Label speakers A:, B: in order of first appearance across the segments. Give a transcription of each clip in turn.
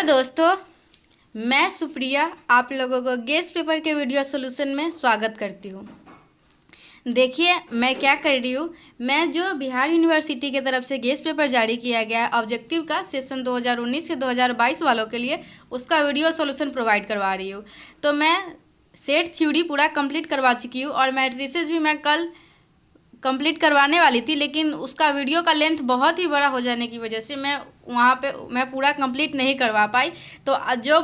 A: Hello दोस्तों, मैं सुप्रिया आप लोगों को गेस्ट पेपर के वीडियो सॉल्यूशन में स्वागत करती हूँ। देखिए मैं क्या कर रही हूँ। मैं जो बिहार यूनिवर्सिटी की तरफ से गेस्ट पेपर जारी किया गया है ऑब्जेक्टिव का सेशन 2019 से 2022 वालों के लिए, उसका वीडियो सॉल्यूशन प्रोवाइड करवा रही हूँ। तो मैं सेट थ्योरी पूरा कंप्लीट करवा चुकी हूँ और मैट्रिसेस भी मैं कल कंप्लीट करवाने वाली थी, लेकिन उसका वीडियो का लेंथ बहुत ही बड़ा हो जाने की वजह से मैं वहाँ पे पूरा कंप्लीट नहीं करवा पाई। तो जो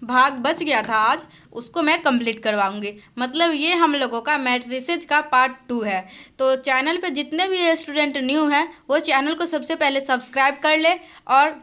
A: भाग बच गया था आज उसको मैं कंप्लीट करवाऊंगी। मतलब ये हम लोगों का मैट्रिसेज का पार्ट 2 है। तो चैनल पे जितने भी स्टूडेंट न्यू हैं वो चैनल को सबसे पहले सब्सक्राइब कर ले और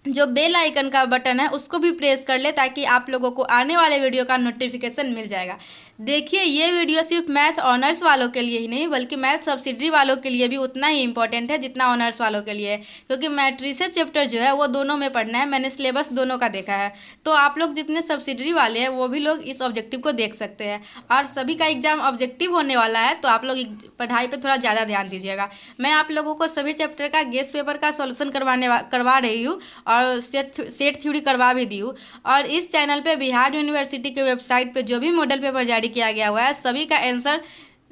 A: जो बेल आइकन का बटन है उसको भी प्रेस कर ले, ताकि आप लोगों को आने वाले वीडियो का नोटिफिकेशन मिल जाएगा। देखिए ये वीडियो सिर्फ मैथ ऑनर्स वालों के लिए ही नहीं बल्कि मैथ सब्सिडरी वालों के लिए भी उतना ही इम्पोर्टेंट है जितना ऑनर्स वालों के लिए है, क्योंकि मैट्रिसेस चैप्टर जो है वो दोनों में पढ़ना है। मैंने सिलेबस दोनों का देखा है। तो आप लोग जितने सब्सिडरी वाले हैं वो भी लोग इस ऑब्जेक्टिव को देख सकते हैं। और सभी का एग्जाम ऑब्जेक्टिव होने वाला है, तो आप लोग पढ़ाई पर थोड़ा ज़्यादा ध्यान दीजिएगा। मैं आप लोगों को सभी चैप्टर का गेस्ट पेपर का सोल्यूशन करवा रही हूँ और सेट थ्योरी करवा भी दी हूँ। और इस चैनल पे बिहार यूनिवर्सिटी के वेबसाइट पे जो भी मॉडल पेपर जारी किया गया हुआ है सभी का आंसर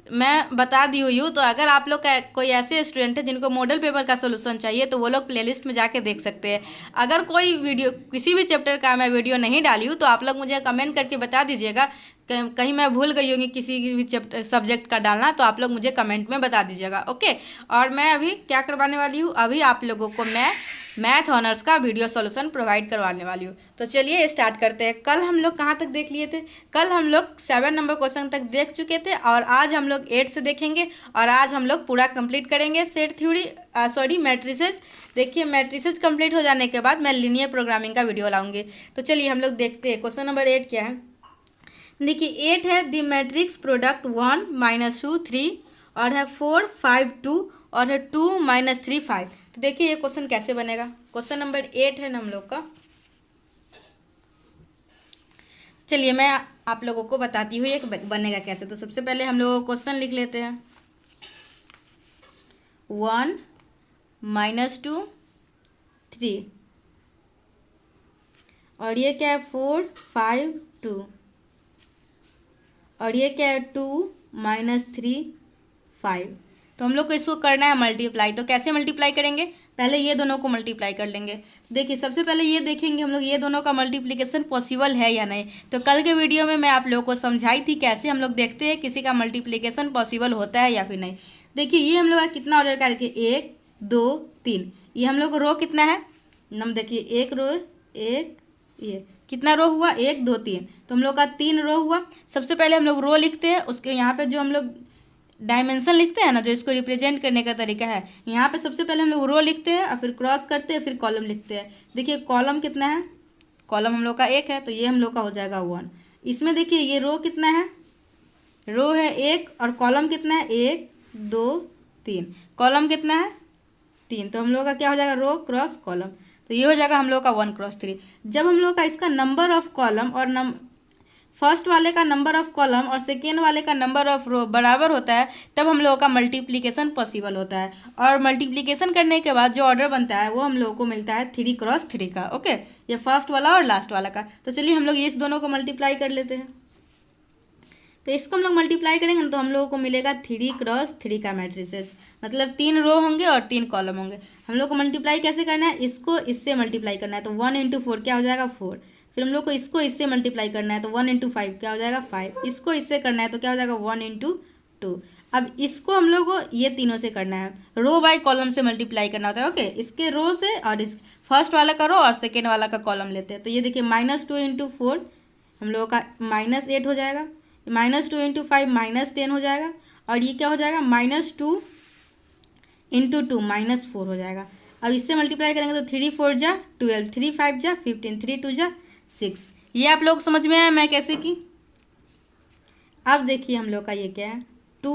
A: मैं बता दी हुई हूँ। तो अगर आप लोग का कोई ऐसे स्टूडेंट है जिनको मॉडल पेपर का सोल्यूशन चाहिए तो वो लोग प्लेलिस्ट में जाके देख सकते हैं। अगर कोई वीडियो किसी भी चैप्टर का मैं वीडियो नहीं डाली हूँ तो आप लोग मुझे कमेंट करके बता दीजिएगा। कहीं मैं भूल गई होंगी किसी भी चैप्टर सब्जेक्ट का डालना, तो आप लोग मुझे कमेंट में बता दीजिएगा। ओके, और मैं अभी क्या करवाने वाली हूँ, अभी आप लोगों को मैं मैथ ऑनर्स का वीडियो सॉल्यूशन प्रोवाइड करवाने वाली हूँ। तो चलिए स्टार्ट करते हैं। कल हम लोग कहाँ तक देख लिए थे? कल हम लोग 7 नंबर क्वेश्चन तक देख चुके थे और आज हम लोग 8 से देखेंगे और आज हम लोग पूरा कंप्लीट करेंगे सेट थ्योरी मैट्रिसेज। देखिए मैट्रिसेज कंप्लीट हो जाने के बाद मैं लीनियर प्रोग्रामिंग का वीडियो लाऊंगी। तो चलिए हम लोग देखते हैं क्वेश्चन नंबर 8 क्या है। देखिए 8 है द मैट्रिक्स प्रोडक्ट 1 - 2 3 और है 4 5 2 और है 2 - 3 5। तो देखिए ये क्वेश्चन कैसे बनेगा। क्वेश्चन नंबर 8 है ना हम लोग का। चलिए मैं आप लोगों को बताती हूँ ये बनेगा कैसे। तो सबसे पहले हम लोग क्वेश्चन लिख लेते हैं। 1 - 2 3 और ये क्या है 4 5 2 और ये क्या है 2 - 3 5। तो हम लोग को इसको करना है मल्टीप्लाई। तो कैसे मल्टीप्लाई करेंगे? पहले ये दोनों को मल्टीप्लाई कर लेंगे। देखिए सबसे पहले ये देखेंगे हम लोग ये दोनों का मल्टीप्लिकेशन पॉसिबल है या नहीं। तो कल के वीडियो में मैं आप लोगों को समझाई थी कैसे हम लोग देखते हैं किसी का मल्टीप्लिकेशन पॉसिबल होता है या फिर नहीं। देखिए ये हम लोग का कितना ऑर्डर का, देखिए 1 2 3। ये हम लोग को रो कितना है, नम देखिए एक रो, एक ये कितना रो हुआ 1 2 3। तो हम लोग का 3 रो हुआ। सबसे पहले हम लोग रो लिखते हैं, उसके यहाँ पे जो हम लोग डायमेंशन लिखते हैं ना, जो इसको रिप्रेजेंट करने का तरीका है, यहाँ पे सबसे पहले हम लोग रो लिखते हैं और फिर क्रॉस करते हैं, फिर कॉलम लिखते हैं। देखिए कॉलम कितना है, कॉलम हम लोग का 1 है तो ये हम लोग का हो जाएगा 1। इसमें देखिए ये रो कितना है, रो है 1 और कॉलम कितना है 1 2 3। कॉलम कितना है 3, तो हम लोग का क्या हो जाएगा रो क्रॉस कॉलम। तो ये हो जाएगा हम लोग का 1 क्रॉस 3। जब हम लोग का इसका नंबर ऑफ कॉलम और फर्स्ट वाले का नंबर ऑफ कॉलम और सेकेंड वाले का नंबर ऑफ रो बराबर होता है तब हम लोगों का मल्टीप्लिकेशन पॉसिबल होता है। और मल्टीप्लिकेशन करने के बाद जो ऑर्डर बनता है वो हम लोगों को मिलता है 3 क्रॉस 3 का। ओके, ये फर्स्ट वाला और लास्ट वाला का। तो चलिए हम लोग इस दोनों को मल्टीप्लाई कर लेते हैं। तो इसको हम लोग मल्टीप्लाई करेंगे तो हम लोगों को मिलेगा 3 क्रॉस 3 का मैट्रिसेस। मतलब 3 रो होंगे और 3 कॉलम होंगे। हम लोग को मल्टीप्लाई कैसे करना है, इसको इससे मल्टीप्लाई करना है। तो 1 × 4 क्या हो जाएगा 4। फिर हम लोग को इसको इससे मल्टीप्लाई करना है तो 1 × 5 क्या हो जाएगा 5। इसको इससे करना है तो क्या हो जाएगा 1 × 2। अब इसको हम लोग को ये तीनों से करना है, रो बाय कॉलम से मल्टीप्लाई करना होता है। ओके, इसके रो से और इस फर्स्ट वाला का रो और सेकेंड वाला का कॉलम लेते हैं। तो ये देखिए -2 × 4 हम लोगों का -8 हो जाएगा, -2 × 5 -10 हो जाएगा और ये क्या हो जाएगा -2 × 2 -4 हो जाएगा। अब इससे मल्टीप्लाई करेंगे तो 3 4 जा 12, 3 5 जा 15, 3 2 जा 6। ये आप लोग समझ में आया मैं कैसे की। अब देखिए हम लोग का ये क्या है 2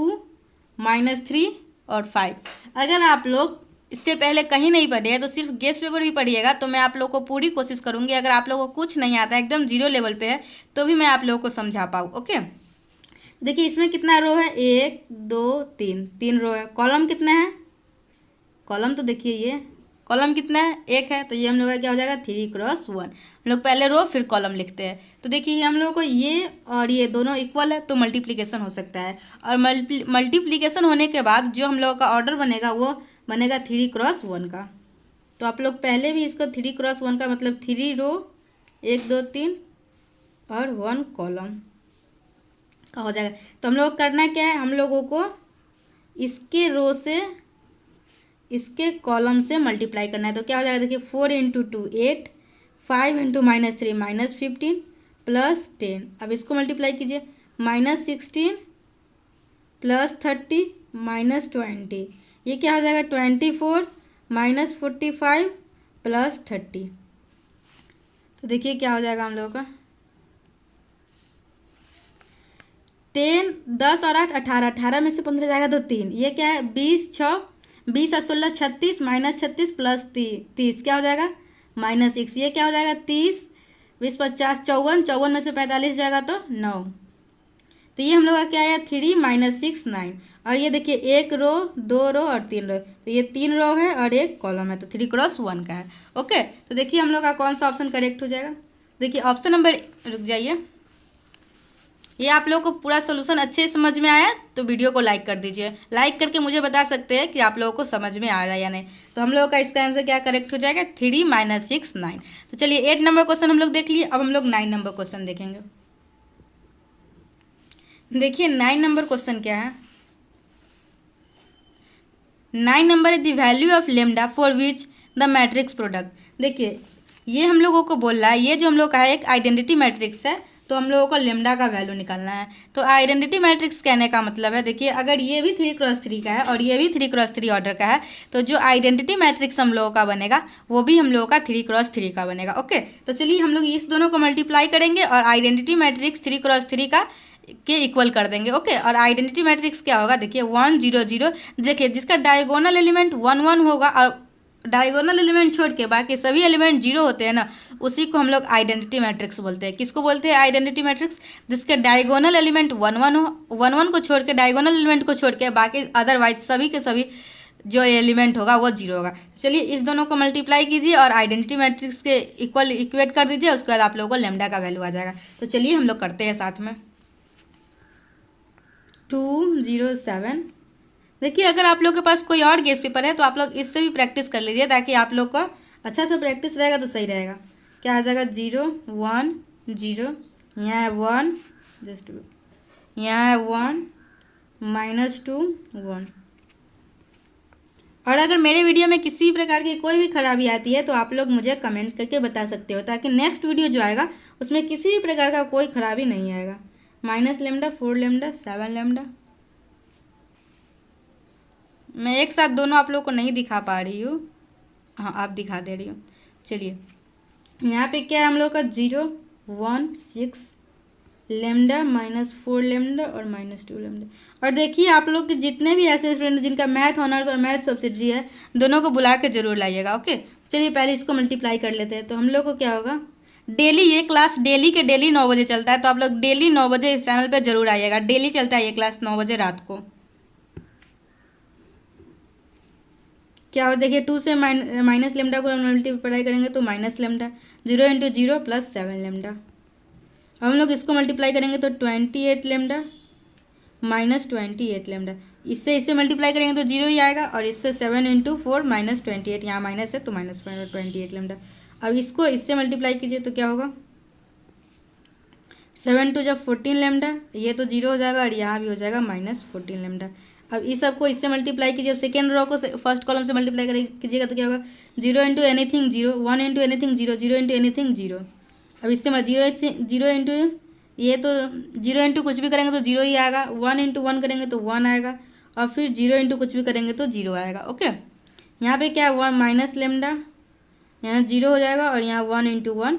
A: - 3 और 5। अगर आप लोग इससे पहले कहीं नहीं पढ़े हैं तो सिर्फ गेस्ट पेपर भी पढ़िएगा तो मैं आप लोग को पूरी कोशिश करूँगी। अगर आप लोगों को कुछ नहीं आता है, एकदम 0 लेवल पे है, तो भी मैं आप लोगों को समझा पाऊँ। ओके, देखिए इसमें कितना रो है 1 2 3 रो है। कॉलम कितना है, कॉलम तो देखिए ये कॉलम कितना है, एक है, तो ये हम लोग का क्या हो जाएगा 3x1। हम लोग पहले रो फिर कॉलम लिखते हैं। तो देखिए हम लोगों को ये और ये दोनों इक्वल है तो मल्टीप्लिकेशन हो सकता है, और मल्टीप्लिकेशन होने के बाद जो हम लोगों का ऑर्डर बनेगा वो बनेगा 3x1 का। तो आप लोग पहले भी इसको 3x1 का मतलब 3 रो 1 2 3 और 1 कॉलम का हो जाएगा। तो हम लोग करना क्या है, हम लोगों को इसके रो से इसके कॉलम से मल्टीप्लाई करना है। तो क्या हो जाएगा देखिए 4 × 2 8, 5 × -3 -15 +10। अब इसको मल्टीप्लाई कीजिए, -16 +30 -20, ये क्या हो जाएगा 24 -45 +30। तो देखिए क्या हो जाएगा हम लोगों का 10 10 और 8 18, 18 में से 15 जाएगा तो 3, ये क्या है 20 6 20 और 16 36 -36 +30 क्या हो जाएगा -6, ये क्या हो जाएगा 30 20 50 54, 54 में से 45 जाएगा तो 9। तो ये हम लोग का क्या है 3 -6 9। और ये देखिए 1 रो 2 रो और 3 रो, तो ये 3 रो है और 1 कॉलम है, तो 3x1 का है। ओके, तो देखिए हम लोग का कौन सा ऑप्शन करेक्ट हो जाएगा। देखिए ऑप्शन नंबर, रुक जाइए, ये आप लोगों को पूरा सोल्यूशन अच्छे से समझ में आया तो वीडियो को लाइक कर दीजिए। लाइक करके मुझे बता सकते हैं कि आप लोगों को समझ में आ रहा है या नहीं। तो हम लोगों का इसका आंसर क्या करेक्ट हो जाएगा 3 -6 9। तो चलिए 8 नंबर क्वेश्चन हम लोग देख लिए, अब हम लोग 9 नंबर क्वेश्चन देखेंगे। देखिए 9 नंबर क्वेश्चन क्या है। 9 number is the value of lambda for which the matrix product. देखिए ये हम लोगों को बोल रहा है, ये जो हम लोग का है एक आइडेंटिटी मैट्रिक्स है, तो हम लोगों को लेमडा का वैल्यू निकालना है। तो आइडेंटिटी मैट्रिक्स कहने का मतलब है, देखिए अगर ये भी 3x3 का है और ये भी 3x3 ऑर्डर का है, तो जो आइडेंटिटी मैट्रिक्स हम लोगों का बनेगा वो भी हम लोगों का 3x3 का बनेगा। ओके, तो चलिए हम लोग इस दोनों को मल्टीप्लाई करेंगे और आइडेंटिटी मैट्रिक्स 3x3 का के इक्वल कर देंगे। ओके, और आइडेंटिटी मैट्रिक्स क्या होगा देखिए 1 0 0, देखिए जिसका डायगोनल एलिमेंट 1 1 होगा और डायगोनल एलिमेंट छोड़ के बाकी सभी एलिमेंट 0 होते हैं ना, उसी को हम लोग आइडेंटिटी मैट्रिक्स बोलते हैं। किसको बोलते हैं आइडेंटिटी मैट्रिक्स, जिसके डायगोनल एलिमेंट 1 1 हो, 1 1 को छोड़ के डायगोनल एलिमेंट को छोड़ के बाकी अदरवाइज सभी के सभी जो एलिमेंट होगा वो 0 होगा। चलिए इस दोनों को मल्टीप्लाई कीजिए और आइडेंटिटी मैट्रिक्स के इक्वल इक्वेट कर दीजिए, उसके बाद आप लोगों को लेमडा का वैल्यू आ जाएगा। तो चलिए हम लोग करते हैं साथ में। 2 0 7। देखिए अगर आप लोग के पास कोई और गेस पेपर है तो आप लोग इससे भी प्रैक्टिस कर लीजिए, ताकि आप लोग का अच्छा सा प्रैक्टिस रहेगा तो सही रहेगा। क्या आ जाएगा 0 1 0, यहाँ है 1, जस्ट यहाँ है 1 -2 1। और अगर मेरे वीडियो में किसी भी प्रकार की कोई भी खराबी आती है तो आप लोग मुझे कमेंट करके बता सकते हो, ताकि नेक्स्ट वीडियो जो आएगा उसमें किसी भी प्रकार का कोई खराबी नहीं आएगा। -λ 4 λ 7 λ। मैं एक साथ दोनों आप लोग को नहीं दिखा पा रही हूँ, हाँ आप दिखा दे रही हूँ। चलिए यहाँ पे क्या है हम लोग का 0 1 6 लेमडा -4 लेमडा और -2 लेमडा। और देखिए आप लोग के जितने भी ऐसे फ्रेंड जिनका मैथ ऑनर्स और मैथ सब्सिडरी है, दोनों को बुला के जरूर लाइएगा। ओके, चलिए पहले इसको मल्टीप्लाई कर लेते हैं। तो हम लोग को क्या होगा, डेली ये क्लास डेली के डेली 9 बजे चलता है, तो आप लोग डेली 9 बजे इस चैनल पर जरूर आइएगा। डेली चलता है ये क्लास 9 बजे रात को। क्या हो देखिए 2 से माइनस लेमडा को हम मल्टीप्लाई करेंगे तो -λ 0 × 0 + 7 λ। हम लोग इसको मल्टीप्लाई करेंगे तो 28 λ -28 λ। इससे मल्टीप्लाई करेंगे तो 0 ही आएगा, और इससे 7 × 4 -28, यहाँ माइनस है तो -28 λ। अब इसको इससे मल्टीप्लाई कीजिए तो क्या होगा 7 2 जब 14 λ, ये तो 0 हो जाएगा और यहाँ भी हो जाएगा -14 λ। अब इस सब को इससे मल्टीप्लाई कीजिए। अब सेकेंड रो को फर्स्ट कॉलम से मल्टीप्लाई कीजिएगा तो क्या होगा 0 × एनीथिंग 0, 1 × एनीथिंग 0, 0 × एनीथिंग 0। अब इससे 0 × ये तो 0 × कुछ भी करेंगे तो 0 ही आएगा, 1 × 1 करेंगे तो 1 आएगा, और फिर 0 × कुछ भी करेंगे तो 0 आएगा। ओके, यहाँ पे क्या है 1 -λ, यहाँ 0 हो जाएगा, और यहाँ 1 × 1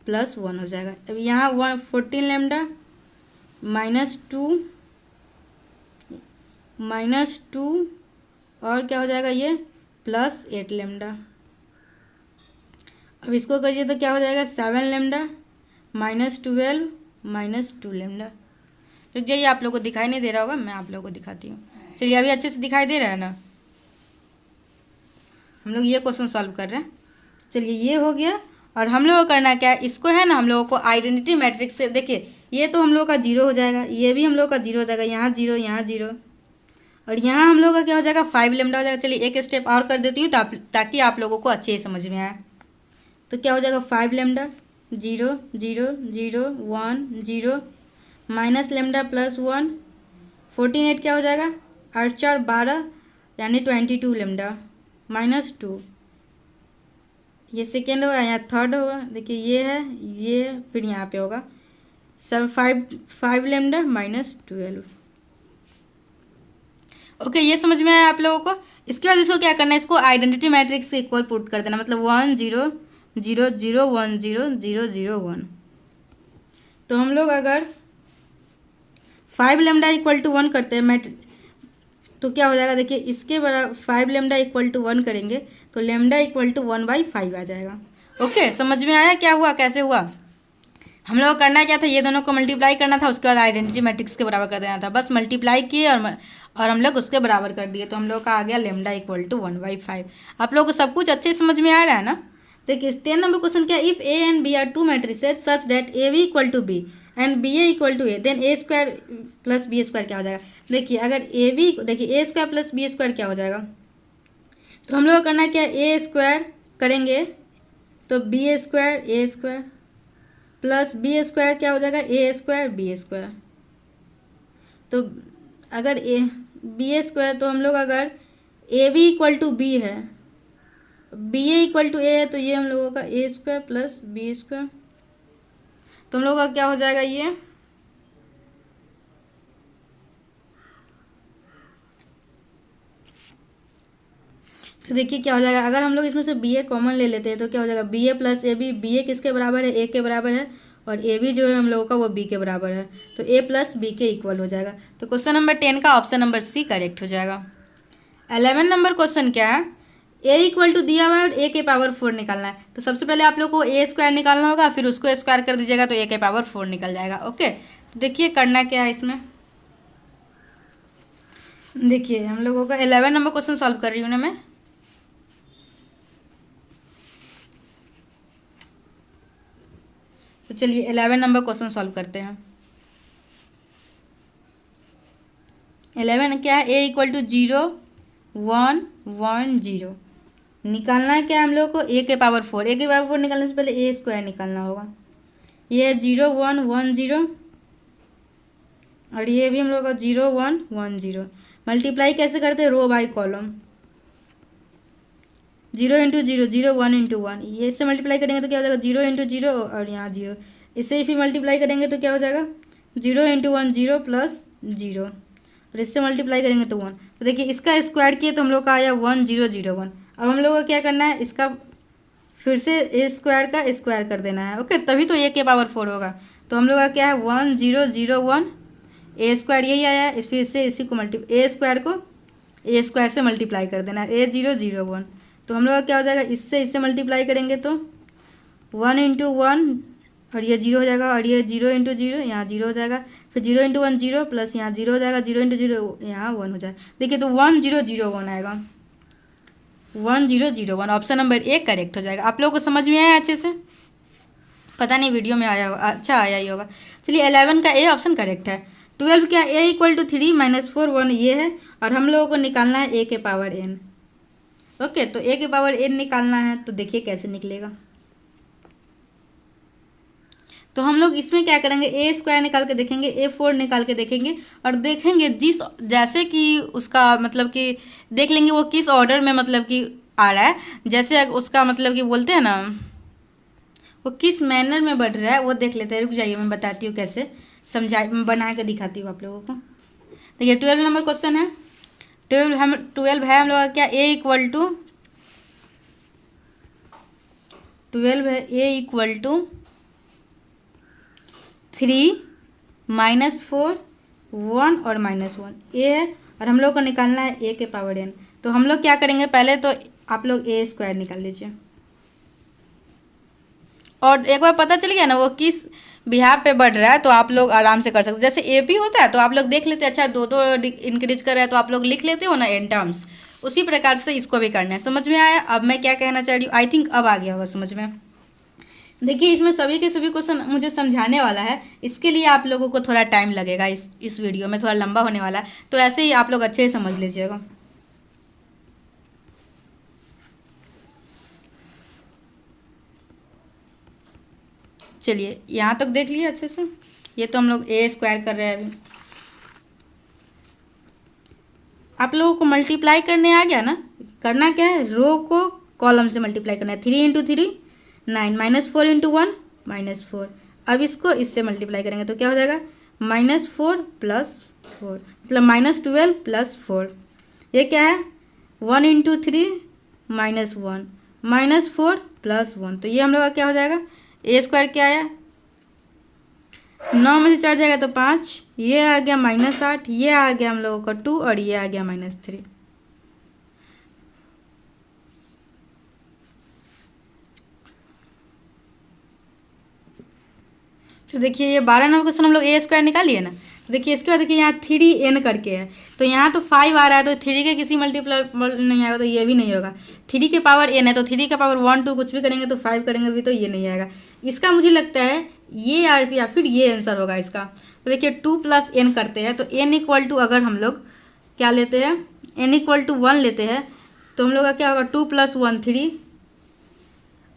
A: + 1 हो जाएगा। अब यहाँ 14 λ -2 और क्या हो जाएगा ये +8 λ। अब इसको करिए तो क्या हो जाएगा 7 λ -12 -2 λ। रुक जाइए, आप लोग को दिखाई नहीं दे रहा होगा, मैं आप लोगों को दिखाती हूँ। चलिए अभी अच्छे से दिखाई दे रहा है ना। हम लोग ये क्वेश्चन सॉल्व कर रहे हैं। चलिए ये हो गया। और हम लोगों को करना क्या है, इसको है ना हम लोगों को आइडेंटिटी मैट्रिक्स से, देखिए ये तो हम लोग का जीरो हो जाएगा, ये भी हम लोग का जीरो हो जाएगा, यहाँ जीरो यहाँ जीरो, और यहाँ हम लोग का क्या हो जाएगा 5 लेमडा हो जाएगा। चलिए एक स्टेप और कर देती हूँ ताकि आप लोगों को अच्छे से समझ में आए। तो क्या हो जाएगा 5 लेमडा 0 0 0 1 0 माइनस लेमडा प्लस 1 14 8 क्या हो जाएगा 8 4 12 यानी 22 लेमडा माइनस 2, ये सेकेंड होगा, यहाँ थर्ड होगा, देखिए ये है ये, फिर यहाँ पे होगा 5 लेमडा माइनस 12। ओके ये समझ में आया आप लोगों को। इसके बाद इसको क्या करना है, इसको आइडेंटिटी मैट्रिक्स से इक्वल पुट कर देना, मतलब 1 0 0 0 1 0 0 0 1। तो हम लोग अगर 5 लेमडा इक्वल टू 1 करते हैं तो क्या हो जाएगा, देखिए इसके बराबर 5 लेमडा इक्वल टू 1 करेंगे तो लेमडा इक्वल टू 1/5 आ जाएगा। ओके समझ में आया क्या हुआ, कैसे हुआ। हम लोग को करना क्या था, ये दोनों को मल्टीप्लाई करना था, उसके बाद आइडेंटिटी मैट्रिक्स के बराबर कर देना था, बस मल्टीप्लाई किए और हम लोग उसके बराबर कर दिए, तो हम लोग का आ गया लेमडा इक्वल टू 1/5। आप लोगों को सब कुछ अच्छे से समझ में आ रहा है ना। देखिए 10 नंबर क्वेश्चन क्या, if A and B are two matrices such that A B equal to B and B A equal to A, then A square plus B square क्या हो जाएगा। देखिए अगर ए बी, देखिए A square plus B square क्या हो जाएगा, तो हम लोग को करना क्या, ए स्क्वायर करेंगे तो B square plus B square क्या हो जाएगा ए स्क्वायर बी स्क्वायर। तो अगर ए बी स्क्वायर, तो हम लोग अगर A B equal to B है, B A equal to A है, तो ये हम लोगों का A square plus B square, तो हम लोग का क्या हो जाएगा ये, तो देखिए क्या हो जाएगा, अगर हम लोग इसमें से बी ए कॉमन ले लेते हैं तो क्या हो जाएगा B A plus A B, B A किसके बराबर है, ए के बराबर है, और ए बी जो है हम लोगों का वो बी के बराबर है, तो ए प्लस बी के इक्वल हो जाएगा। तो क्वेश्चन नंबर 10 का ऑप्शन नंबर सी करेक्ट हो जाएगा। 11 नंबर क्वेश्चन क्या है, ए इक्वल टू दिया हुआ है और ए के पावर 4 निकालना है। तो सबसे पहले आप लोग को ए स्क्वायर निकालना होगा, फिर उसको स्क्वायर कर दीजिएगा तो ए के पावर 4 निकल जाएगा। ओके तो देखिए करना क्या है इसमें, देखिए हम लोगों का 11 नंबर क्वेश्चन सॉल्व कर रही हूँ ना मैं। तो चलिए 11 नंबर क्वेश्चन सॉल्व करते हैं। 11 क्या है, ए इक्वल टू 0 1 1 0 निकालना है क्या हम लोग को, ए के पावर 4, ए के पावर 4 निकालने से पहले ए स्क्वायर निकालना होगा। ये 0 1 1 0 और ये भी हम लोग का 0 1 1 0। मल्टीप्लाई कैसे करते हैं, रो बाय कॉलम, 0 इंटू 0 0 1 इंटू 1, ये इससे मल्टीप्लाई करेंगे तो क्या हो जाएगा 0 इंटू 0 और यहाँ 0, इससे ही फिर मल्टीप्लाई करेंगे तो क्या हो जाएगा 0 इंटू 1 0 प्लस 0, और इससे मल्टीप्लाई करेंगे तो 1। तो देखिए इसका स्क्वायर किए तो हम लोग का आया 1 0 0 1। अब हम लोग को क्या करना है, इसका फिर से ए स्क्वायर का स्क्वायर कर देना है। ओके तभी तो ए के पावर 4 होगा। तो हम लोग का क्या है 1 0 0 1, ए स्क्वायर यही आया है, फिर से इसी को ए स्क्वायर को ए स्क्वायर से मल्टीप्लाई कर देना है, ए 0 0 1। तो हम लोग का क्या हो जाएगा, इससे मल्टीप्लाई करेंगे तो 1 इंटू 1 और ये 0 हो जाएगा, और ये 0 इंटू 0 यहाँ 0 हो जाएगा, फिर 0 इंटू 1 0 प्लस यहाँ 0 हो जाएगा, 0 इंटू 0 यहाँ 1 हो जाएगा। देखिए तो 1 0 0 1 आएगा, 1 0 0 1 ऑप्शन नंबर ए करेक्ट हो जाएगा। आप लोगों को समझ में आया अच्छे से, पता नहीं वीडियो में आया होगा, अच्छा आया ही होगा। चलिए 11 का ए ऑप्शन करेक्ट है। 12 क्या, ए इक्वल टू 3 माइनस 4 1 ये है, और हम लोगों को निकालना है ए के पावर n। ओके तो ए के पावर n निकालना है, तो देखिए कैसे निकलेगा। तो हम लोग इसमें क्या करेंगे, ए स्क्वायर निकाल के देखेंगे, ए 4 निकाल के देखेंगे, और देखेंगे जैसे कि उसका मतलब कि देख लेंगे वो किस ऑर्डर में मतलब कि आ रहा है, जैसे उसका मतलब कि बोलते हैं ना वो किस मैनर में बढ़ रहा है वो देख लेते हैं। रुक जाइए मैं बताती हूँ कैसे बना के दिखाती हूँ आप लोगों को। देखिए 12 नंबर क्वेश्चन है, 12 है हम लोग का क्या, ए इक्वल टू 12 है, ए इक्वल टू 3 माइनस 4 1 और माइनस 1 ए है, और हम लोग को निकालना है ए के पावर n। तो हम लोग क्या करेंगे, पहले तो आप लोग ए स्क्वायर निकाल लीजिए, और एक बार पता चल गया ना वो किस बिहार पे बढ़ रहा है तो आप लोग आराम से कर सकते हो। जैसे ए पी होता है तो आप लोग देख लेते हैं, अच्छा 2 2 इंक्रीज कर रहा है तो आप लोग लिख लेते हो ना एन टर्म्स, उसी प्रकार से इसको भी करना है। समझ में आया अब मैं क्या कहना चाह रही हूँ? आई थिंक अब आ गया होगा समझ में। देखिए इसमें सभी के सभी क्वेश्चन मुझे समझाने वाला है, इसके लिए आप लोगों को थोड़ा टाइम लगेगा, इस वीडियो में थोड़ा लंबा होने वाला है, तो ऐसे ही आप लोग अच्छे से समझ लीजिएगा। चलिए यहाँ तक देख लिए अच्छे से। ये तो हम लोग ए स्क्वायर कर रहे हैं अभी। आप लोगों को मल्टीप्लाई करने आ गया ना? करना क्या है, रो को कॉलम से मल्टीप्लाई करना है। 3 इंटू 3 9, -4 इंटू 1 -4। अब इसको इससे मल्टीप्लाई करेंगे तो क्या हो जाएगा, -4 + 4 मतलब -12 + 4। ये क्या है, 1 इंटू 3 -1 -4 + 1, तो ये हम लोग का क्या हो जाएगा, ए स्क्वायर क्या आया, 9 में से 4 जाएगा तो 5, ये आ गया -8, ये आ गया हम लोगों का 2 और ये आ गया -3। तो देखिए ये 12 नंबर क्वेश्चन हम लोग ए स्क्वायर निकालिए ना। तो देखिए इसके बाद देखिए यहाँ 3n करके है, तो यहाँ तो 5 आ रहा है, तो 3 के किसी मल्टीप्लाई नहीं आएगा, तो ये भी नहीं होगा। 3 के पावर n है, तो 3 के पावर 1 2 कुछ भी करेंगे तो 5 करेंगे भी तो ये नहीं आएगा। इसका मुझे लगता है ये या फिर ये आंसर होगा इसका। तो देखिए 2 + n करते हैं, तो n = अगर हम लोग क्या लेते हैं, n = 1 लेते हैं, तो हम लोग का क्या होगा, 2 + 1 3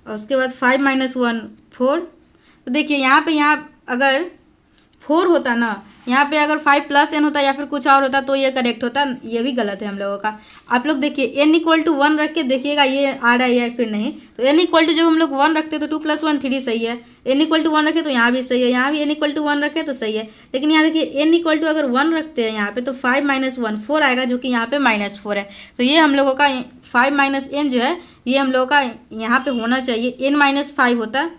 A: और उसके बाद 5 - 1 4। तो देखिए यहाँ अगर 4 होता ना, यहाँ पे अगर 5 + n होता या फिर कुछ और होता तो ये करेक्ट होता, ये भी गलत है हम लोगों का। आप लोग देखिए n = 1 रख के देखिएगा ये आ रहा है या फिर नहीं। तो n = जब हम लोग 1 रखते हैं तो 2 + 1 3 सही है, n = 1 रखे तो यहाँ भी सही है, यहाँ भी n = 1 रखे तो सही है। लेकिन यहाँ देखिए n = अगर 1 रखते हैं यहाँ पे तो 5 - 1 4 आएगा, जो कि यहाँ पे -4 है। तो ये हम लोगों का 5 - n जो है ये हम लोगों का यहाँ पे होना चाहिए, n - 5 होता,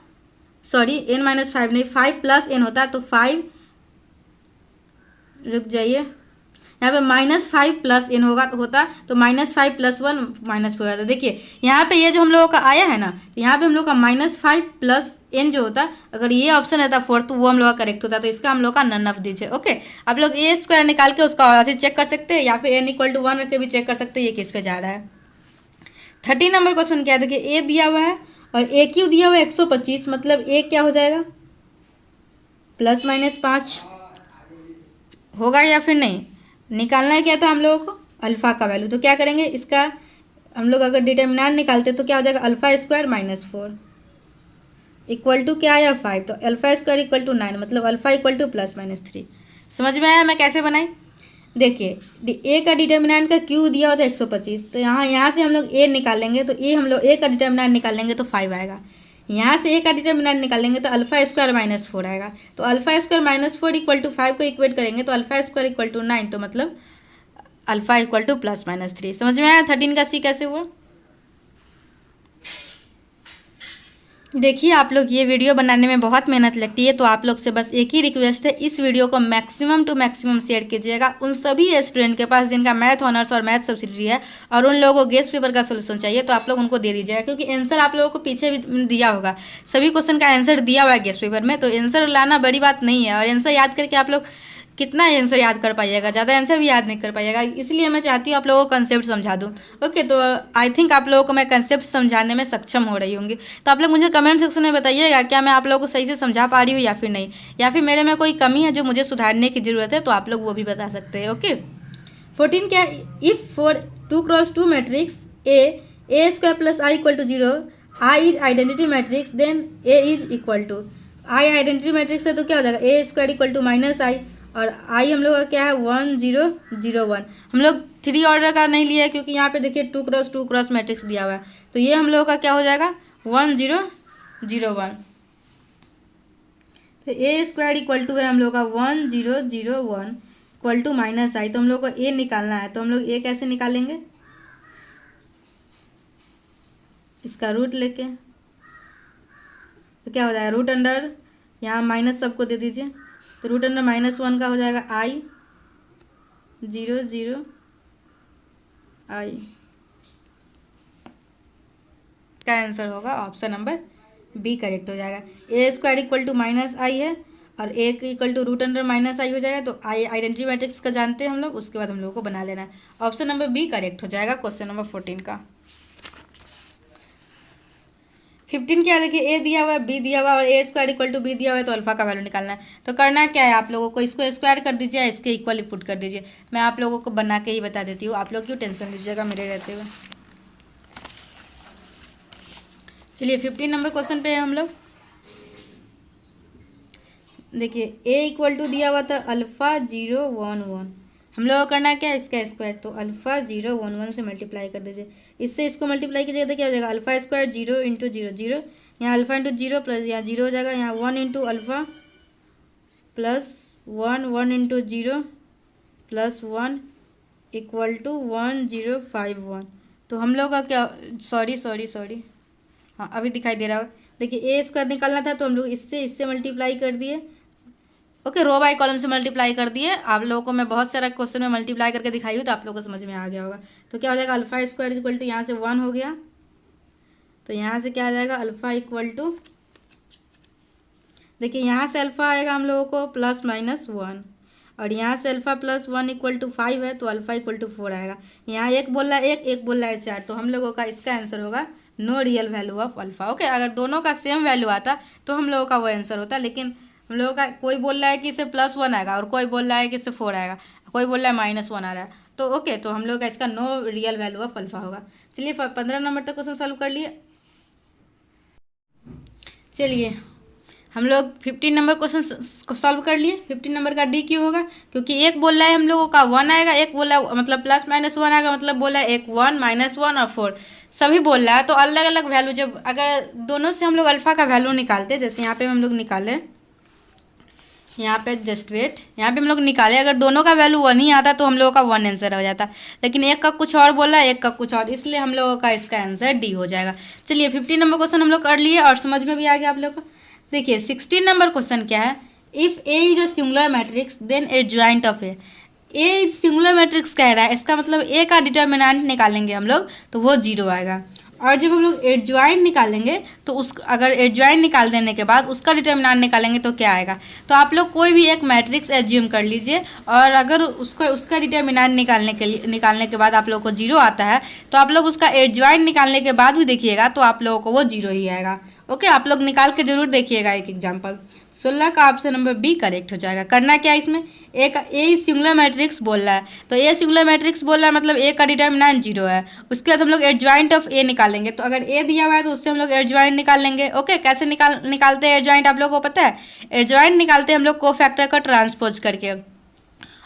A: सॉरी n - 5 नहीं, 5 + n होता, तो 5 रुक जाइए, यहाँ पे -5 + n होता तो -5 + 1 -4 होता। देखिए यहाँ पे ये जो हम लोगों का आया है ना, यहाँ पे हम लोग का -5 + n जो होता, अगर ये ऑप्शन रहता 4 तो वो हम लोग का करेक्ट होता, तो इसका हम लोग का नन ऑफ दीजिए। ओके, आप लोग ए स्क्वायर निकाल के उसका और चेक कर सकते हैं, या फिर n = 1 रख के भी चेक कर सकते हैं ये किस पे जा रहा है। 13 नंबर क्वेश्चन क्या है, देखिए ए दिया हुआ है और ए क्यू दिया हुआ है 125, मतलब ए क्या हो जाएगा, ±5 होगा या फिर नहीं। निकालना है क्या था हम लोगों को, अल्फ़ा का वैल्यू। तो क्या करेंगे, इसका हम लोग अगर डिटर्मिनेंट निकालते तो क्या हो जाएगा, α² - 4 इक्वल टू क्या आया 5, तो α² = 9, मतलब अल्फ़ा = ±3। समझ में आया मैं कैसे बनाई। देखिए ए का डिटर्मिनेंट का क्यू दिया होता है 125, तो यहाँ से हम लोग ए निकालेंगे, तो ए हम लोग ए का डिटर्मिनेंट निकालेंगे तो 5 आएगा। यहाँ से ए का डिटर्मिनेंट निकालेंगे तो α² - 4 आएगा, तो α² - 4 = 5 को इक्वेट करेंगे तो α² = 9, तो मतलब अल्फ़ा = ±3। समझ में आया 13 का सी कैसे हुआ। देखिए आप लोग ये वीडियो बनाने में बहुत मेहनत लगती है, तो आप लोग से बस एक ही रिक्वेस्ट है, इस वीडियो को मैक्सिमम टू मैक्सिमम शेयर कीजिएगा उन सभी स्टूडेंट के पास जिनका मैथ ऑनर्स और मैथ सब्सिडियरी है, और उन लोगों को गेस्ट पेपर का सोल्यूशन चाहिए तो आप लोग उनको दे दीजिएगा, क्योंकि आंसर आप लोगों को पीछे भी दिया होगा, सभी क्वेश्चन का आंसर दिया हुआ है गेस्ट पेपर में, तो आंसर लाना बड़ी बात नहीं है। और आंसर याद करके आप लोग कितना आंसर याद कर पाइएगा, ज़्यादा आंसर भी याद नहीं कर पाइएगा, इसलिए मैं चाहती हूँ आप लोगों को कंसेप्ट समझा दूँ। ओके, तो आई थिंक आप लोगों को मैं कंसेप्ट समझाने में सक्षम हो रही होंगी, तो आप लोग मुझे कमेंट सेक्शन में बताइएगा क्या मैं आप लोगों को सही से समझा पा रही हूँ या फिर नहीं, या फिर मेरे में कोई कमी है जो मुझे सुधारने की ज़रूरत है, तो आप लोग वो भी बता सकते हैं। ओके, 14 क्या, if for 2 × 2 matrix A² + I = 0, I is identity matrix, then A is equal to, I identity matrix है तो क्या हो जाएगा, A² = -I, और I हम लोग का क्या है 1 0 0 1। हम लोग 3 ऑर्डर का नहीं लिया है क्योंकि यहाँ पे देखिए 2 × 2 क्रॉस मैट्रिक्स दिया हुआ है, तो ये हम लोग का क्या हो जाएगा 1 0 0 1। तो A² = है हम लोग का 1 0 0 1 = -I, तो हम लोग को A निकालना है, तो हम लोग A कैसे निकालेंगे, इसका रूट लेके, तो क्या हो जाएगा रूट अंडर, यहाँ माइनस सबको दे दीजिए, तो रूट अंडर -1 का हो जाएगा I 0 0 I का आंसर होगा ऑप्शन नंबर बी करेक्ट हो जाएगा। A² = -I है, और A equal to root under minus I हो जाएगा। तो आई आइडेंटिटी मैट्रिक्स का जानते हैं हम लोग, उसके बाद हम लोग को बना लेना है। ऑप्शन नंबर बी करेक्ट हो जाएगा क्वेश्चन नंबर 14 का। 15 क्या है, देखिए ए दिया हुआ है, बी दिया हुआ है और ए स्क्वायर इक्वल टू बी दिया हुआ है, तो अल्फा का वैल्यू निकालना है। तो करना क्या है आप लोगों को, इसको स्क्वायर कर दीजिए, इसके इक्वल पुट कर दीजिए। मैं आप लोगों को बना के ही बता देती हूँ, आप लोग क्यों टेंशन लीजिएगा मेरे रहते हुए। चलिए 15 नंबर क्वेश्चन पे है हम लोग। देखिए ए इक्वल टू दिया हुआ था अल्फ़ा 0 1 1, हम लोग को करना क्या है, इसका स्क्वायर। तो अल्फ़ा 0 1 1 से मल्टीप्लाई कर दीजिए, इससे इसको मल्टीप्लाई कीजिएगा तो क्या हो जाएगा, अल्फ़ा स्क्वायर 0 इंटू 0 0, यहाँ अल्फ़ा इंटू 0 प्लस यहाँ 0 हो जाएगा, यहाँ 1 into alpha plus 1 1 into 0 plus 1 equal to 1051। तो हम लोग का क्या, सॉरी हाँ अभी दिखाई दे रहा होगा। देखिए ए स्क्वायर निकालना था तो हम लोग इससे मल्टीप्लाई कर दिए। ओके, रो बाय कॉलम से मल्टीप्लाई कर दिए। आप लोगों को मैं बहुत सारा क्वेश्चन में मल्टीप्लाई करके दिखाई हूँ, तो आप लोगों को समझ में आ गया होगा। तो क्या हो जाएगा, अल्फ़ा स्क्वायर इक्वल टू यहाँ से 1 हो गया, तो यहाँ से क्या आ जाएगा, अल्फ़ा इक्वल टू, देखिए यहाँ से अल्फ़ा आएगा हम लोगों को प्लस माइनस 1, और यहाँ से अल्फ़ा प्लस 1 इक्वल टू 5 है, तो अल्फ़ा इक्वल टू 4 आएगा। यहाँ एक बोल रहा है एक बोल रहा है 4, तो हम लोगों का इसका आंसर होगा no real value of alpha. Okay, अगर दोनों का सेम वैल्यू आता तो हम लोगों का वो आंसर होता, लेकिन हम लोगों का कोई बोल रहा है कि इससे +1 आएगा और कोई बोल रहा है कि इससे 4 आएगा, कोई बोल रहा है -1 आ रहा है। तो ओके, तो हम लोग का इसका no real value of alpha होगा। चलिए 15 नंबर तक क्वेश्चन सॉल्व कर लिए। चलिए हम लोग 15 नंबर क्वेश्चन सॉल्व कर लिए। 15 नंबर का डी क्यों होगा, क्योंकि एक बोल रहा है हम लोगों का 1 आएगा, एक बोल रहा है मतलब +-1 आएगा, मतलब बोला है एक 1 -1 और 4 सभी बोल रहा है। तो अलग अलग वैल्यू, जब अगर दोनों से हम लोग अल्फ़ा का वैल्यू निकालते, जैसे यहाँ पे हम लोग निकाले, यहाँ पे जस्ट वेट, यहाँ पे हम लोग निकाले, अगर दोनों का वैल्यू 1 ही आता तो हम लोगों का 1 आंसर हो जाता, लेकिन एक का कुछ और बोला, एक का कुछ और, इसलिए हम लोगों का इसका आंसर डी हो जाएगा। चलिए 15 नंबर क्वेश्चन हम लोग कर लिए और समझ में भी आ गया आप लोग को। देखिए 16 नंबर क्वेश्चन क्या है, if A is a singular matrix then adjoint of A is singular matrix कह रहा है, इसका मतलब ए का डिटर्मिनेंट निकालेंगे हम लोग तो वो 0 आएगा। और जब हम लोग एडजॉइंट निकालेंगे तो अगर एडजॉइंट निकाल देने के बाद उसका डिटर्मिनेंट निकालेंगे तो क्या आएगा। तो आप लोग कोई भी एक मैट्रिक्स एज्यूम कर लीजिए, और अगर उसका डिटर्मिनेंट निकालने के बाद आप लोग को 0 आता है, तो आप लोग उसका एडजॉइंट निकालने के बाद भी देखिएगा तो आप लोगों को वो 0 ही आएगा। ओके, आप लोग निकाल के जरूर देखिएगा एक एग्जाम्पल। 16 का ऑप्शन नंबर बी करेक्ट हो जाएगा। करना क्या है इसमें, ए सिंगुलर मैट्रिक्स बोल रहा है, तो ए सिंगुलर मैट्रिक्स बोल रहा है मतलब ए का डिटर्मिनेंट 0 है। उसके बाद हम लोग एडजॉइंट ऑफ ए निकालेंगे, तो अगर ए दिया हुआ है तो उससे हम लोग एडजॉइंट निकाल लेंगे। ओके, कैसे निकालते हैं एडजॉइंट आप लोगों को पता है, एडजॉइंट निकालते हैं हम लोग कोफैक्टर का ट्रांसपोज करके,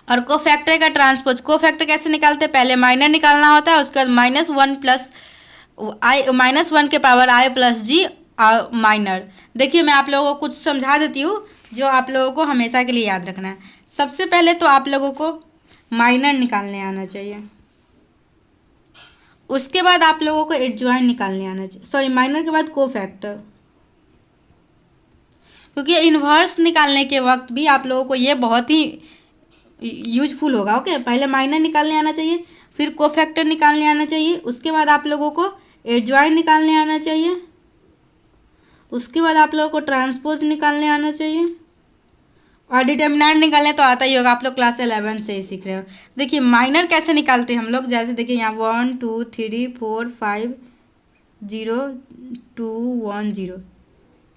A: और कोफैक्टर का ट्रांसपोज, कोफैक्टर कैसे निकालते हैं, पहले माइनर निकालना होता है, उसके बाद -1 के power i plus ji minor. देखिए मैं आप लोगों को कुछ समझा देती हूँ जो आप लोगों को हमेशा के लिए याद रखना है। सबसे पहले तो आप लोगों को माइनर निकालने आना चाहिए, उसके बाद आप लोगों को एडजॉइंट निकालने आना चाहिए, सॉरी माइनर के बाद कोफैक्टर, क्योंकि इन्वर्स निकालने के वक्त भी आप लोगों को ये बहुत ही यूजफुल होगा। ओके, पहले माइनर निकालने आना चाहिए, फिर कोफैक्टर निकालने आना चाहिए, उसके बाद आप लोगों को एडजॉइंट निकालने आना चाहिए, उसके बाद आप लोगों को ट्रांसपोज निकालने आना चाहिए, और डिटर्मिनेंट निकालने तो आता ही होगा, आप लोग क्लास 11 से ही सीख रहे हो। देखिए माइनर कैसे निकालते हैं हम लोग, जैसे देखिए यहाँ 1 2 3 4 5 0 2 1 0,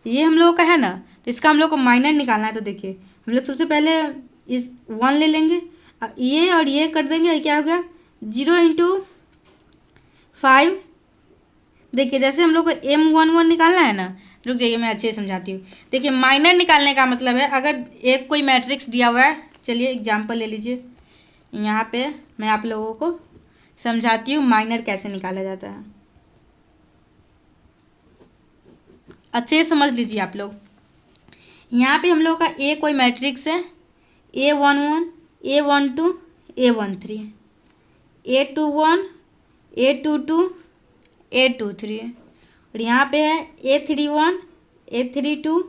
A: ये हम लोगों का है ना, तो इसका हम लोग को माइनर निकालना है। तो देखिए हम लोग सबसे पहले इस 1 ले लेंगे, ये और ये कर देंगे, क्या हो गया 0 इंटू 5। देखिए जैसे हम लोग को M11 निकालना है ना, रुक जाइए मैं अच्छे से समझाती हूँ। देखिए माइनर निकालने का मतलब है, अगर एक कोई मैट्रिक्स दिया हुआ है, चलिए एग्जांपल ले लीजिए, यहाँ पे मैं आप लोगों को समझाती हूँ माइनर कैसे निकाला जाता है, अच्छे से समझ लीजिए आप लोग। यहाँ पे हम लोग का ए कोई मैट्रिक्स है, A11 A12 A13 A21 A22 A23, और यहाँ पे है A31 A32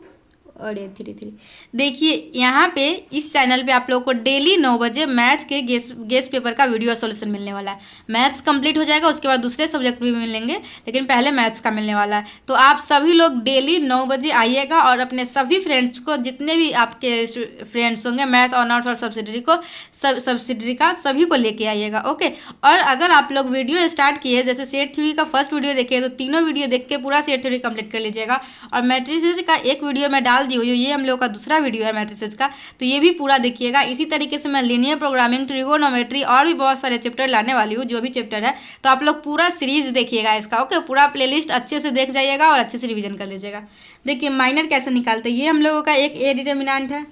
A: और A33। देखिए यहाँ पे इस चैनल पे आप लोगों को डेली 9 बजे मैथ के गेस पेपर का वीडियो सॉल्यूशन मिलने वाला है। मैथ्स कंप्लीट हो जाएगा, उसके बाद दूसरे सब्जेक्ट भी मिलेंगे, लेकिन पहले मैथ्स का मिलने वाला है। तो आप सभी लोग डेली 9 बजे आइएगा और अपने सभी फ्रेंड्स को, जितने भी आपके फ्रेंड्स होंगे मैथ ऑनर्स और सब्सिडरी का सभी को लेके आइएगा, ओके। और अगर आप लोग वीडियो स्टार्ट किए, जैसे सेट थ्योरी का फर्स्ट वीडियो देखिए, तो तीनों वीडियो देख के पूरा सेट थ्योरी कंप्लीट कर लीजिएगा। और मैट्रिसेस का एक वीडियो मैं डाल दी हुई हूँ, ये हम लोग का दूसरा वीडियो है मैट्रिसेस का, तो ये भी पूरा देखिएगा। इसी तरीके से मैं लीनियर प्रोग्रामिंग, ट्रिगोनोमेट्री और भी बहुत सारे चैप्टर लाने वाली हूँ, जो भी चैप्टर है, तो आप लोग पूरा सीरीज देखिएगा इसका, ओके। पूरा प्लेलिस्ट अच्छे से देख जाइएगा और अच्छे से रिवीजन कर लीजिएगा। देखिए माइनर कैसे निकालते हैं, ये हम लोगों का एक ए डिटर्मिनेंट है,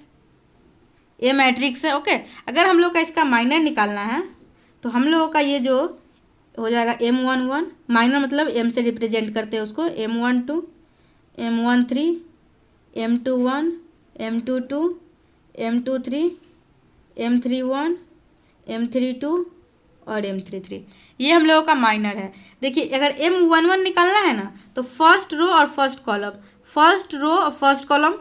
A: ए मैट्रिक्स है, ओके। अगर हम लोग का इसका माइनर निकालना है तो हम लोगों का ये जो हो जाएगा M11, माइनर मतलब M से रिप्रेजेंट करते हैं उसको, M12, M13, M21, M22, M23, M31, M32 और M33, ये हम लोगों का माइनर है। देखिए अगर M11 निकालना है ना, तो फर्स्ट रो और फर्स्ट कॉलम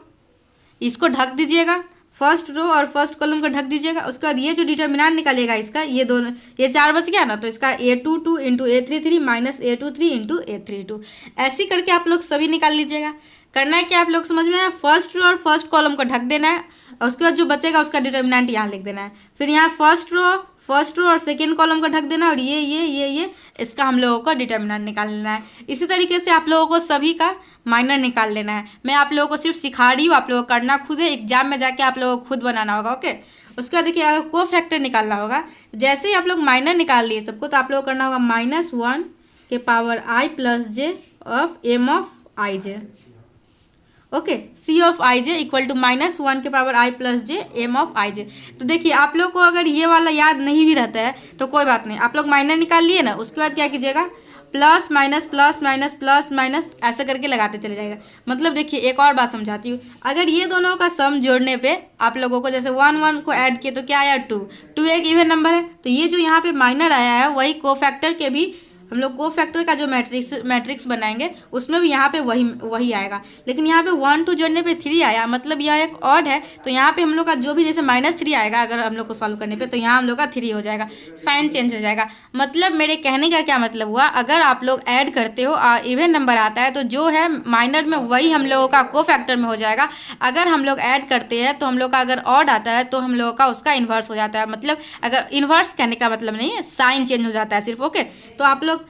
A: इसको ढक दीजिएगा, फर्स्ट रो और फर्स्ट कॉलम को ढक दीजिएगा। उसके बाद ये जो डिटर्मिनेंट निकालिएगा इसका, ये दोनों, ये 4 बच गया ना, तो इसका A22 into A33 minus A23 into A32, ऐसी करके आप लोग सभी निकाल लीजिएगा। करना है क्या आप लोग समझ में आया, फर्स्ट रो और फर्स्ट कॉलम को ढक देना है, और उसके बाद जो बचेगा उसका डिटर्मिनेंट यहाँ लिख देना है। फिर यहाँ फर्स्ट रो और सेकेंड कॉलम को ढक देना, और ये इसका हम लोगों को डिटर्मिनेंट निकाल लेना है। इसी तरीके से आप लोगों को सभी का माइनर निकाल लेना है। मैं आप लोगों को सिर्फ सिखा रही हूँ, आप लोगों को करना खुद है, एग्जाम में जाके आप लोगों को खुद बनाना होगा, ओके। उसके बाद देखिए अगर को फैक्टर निकालना होगा, जैसे ही आप लोग माइनर निकाल लिए सबको, तो आप लोगों को करना होगा -1 के power i plus j of m of i j, okay. C of i j equal to -1 के power i plus j m of i j। तो देखिए आप लोग को अगर ये वाला याद नहीं भी रहता है तो कोई बात नहीं, आप लोग माइनर निकाल लिए ना, उसके बाद क्या कीजिएगा, plus minus plus minus plus minus ऐसा करके लगाते चले जाएगा। मतलब देखिए एक और बात समझाती हूँ, अगर ये दोनों का सम जोड़ने पे आप लोगों को जैसे 1 को ऐड किए तो क्या आया 2 एक इवन नंबर है, तो ये जो यहाँ पे माइनर आया है वही कोफैक्टर के भी, हम लोग कोफैक्टर का जो मैट्रिक्स बनाएंगे उसमें भी यहाँ पे वही आएगा। लेकिन यहाँ पे 1 2 जोड़ने पे 3 आया, मतलब यह एक ऑड है, तो यहाँ पे हम लोग का जो भी जैसे -3 आएगा अगर हम लोग को सॉल्व करने पे, तो यहाँ हम लोग का 3 हो जाएगा, साइन चेंज हो जाएगा। मतलब मेरे कहने का क्या मतलब हुआ, अगर आप लोग ऐड करते हो और इवन नंबर आता है तो जो है माइनर में वही हम लोगों का कोफैक्टर में हो जाएगा। अगर हम लोग ऐड करते हैं तो हम लोग का अगर ऑड आता है तो हम लोगों का उसका इन्वर्स हो जाता है। मतलब अगर इन्वर्स कहने का मतलब नहीं है, साइन चेंज हो जाता है सिर्फ, ओके। तो आप लोग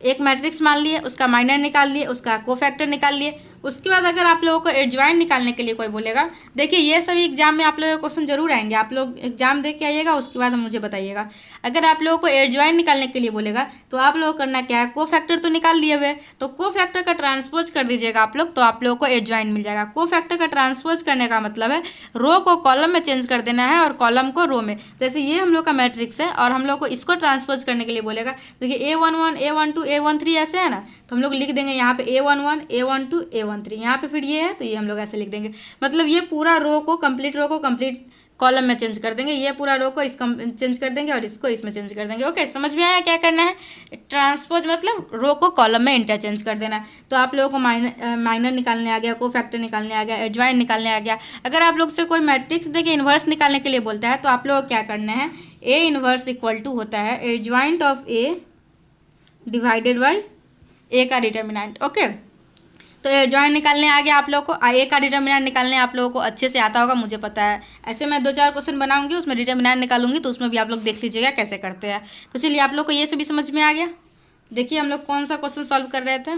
A: एक मैट्रिक्स मान लिए, उसका माइनर निकाल लिए, उसका कोफैक्टर निकाल लिए। उसके बाद अगर आप लोगों को एडजॉइंट निकालने के लिए कोई बोलेगा, देखिए ये सभी एग्जाम में आप लोगों को क्वेश्चन जरूर आएंगे, आप लोग एग्जाम दे के आइएगा, उसके बाद मुझे बताइएगा। अगर आप लोगों को एडजॉइंट निकालने के लिए बोलेगा तो आप लोगों को करना क्या है, कोफैक्टर तो निकाल लिए हुए, तो कोफैक्टर का ट्रांसपोज कर दीजिएगा आप लोग, तो आप लोगों को एडजॉइंट मिल जाएगा। कोफैक्टर का ट्रांसपोज करने का मतलब है रो को कॉलम में चेंज कर देना है और कॉलम को रो में। जैसे ये हम लोग का मैट्रिक्स है और हम लोग को इसको ट्रांसपोज करने के लिए बोलेगा, देखिए A11 A12 A13 ऐसे है ना, तो हम लोग लिख देंगे यहाँ पे A11 A12 A13, यहाँ पे फिर ये है तो ये हम लोग ऐसे लिख देंगे। मतलब ये पूरा रो को कंप्लीट कॉलम में चेंज कर देंगे, ये पूरा रो को चेंज कर देंगे और इसको इसमें चेंज कर देंगे, ओके। समझ में आया क्या करना है, ट्रांसपोज मतलब रो को कॉलम में इंटरचेंज कर देना। तो आप लोगों को माइनर निकालने आ गया, कोफैक्टर निकालने आ गया, एडजॉइंट निकालने आ गया। अगर आप लोग से कोई मैट्रिक्स देके इन्वर्स निकालने के लिए बोलता है तो आप लोग क्या करना है, A इन्वर्स इक्वल टू होता है adjoint of A divided by A का डिटर्मिनेंट, ओके। तो एडजॉइंट निकालने आ गया आप लोगों को, A का डिटर्मिनेंट निकालने आप लोगों को अच्छे से आता होगा, मुझे पता है। ऐसे मैं 2-4 क्वेश्चन बनाऊंगी, उसमें डिटर्मिनेंट निकालूंगी, तो उसमें भी आप लोग देख लीजिएगा कैसे करते हैं। तो चलिए आप लोग को ये सभी समझ में आ गया। देखिए हम लोग कौन सा क्वेश्चन सॉल्व कर रहे थे,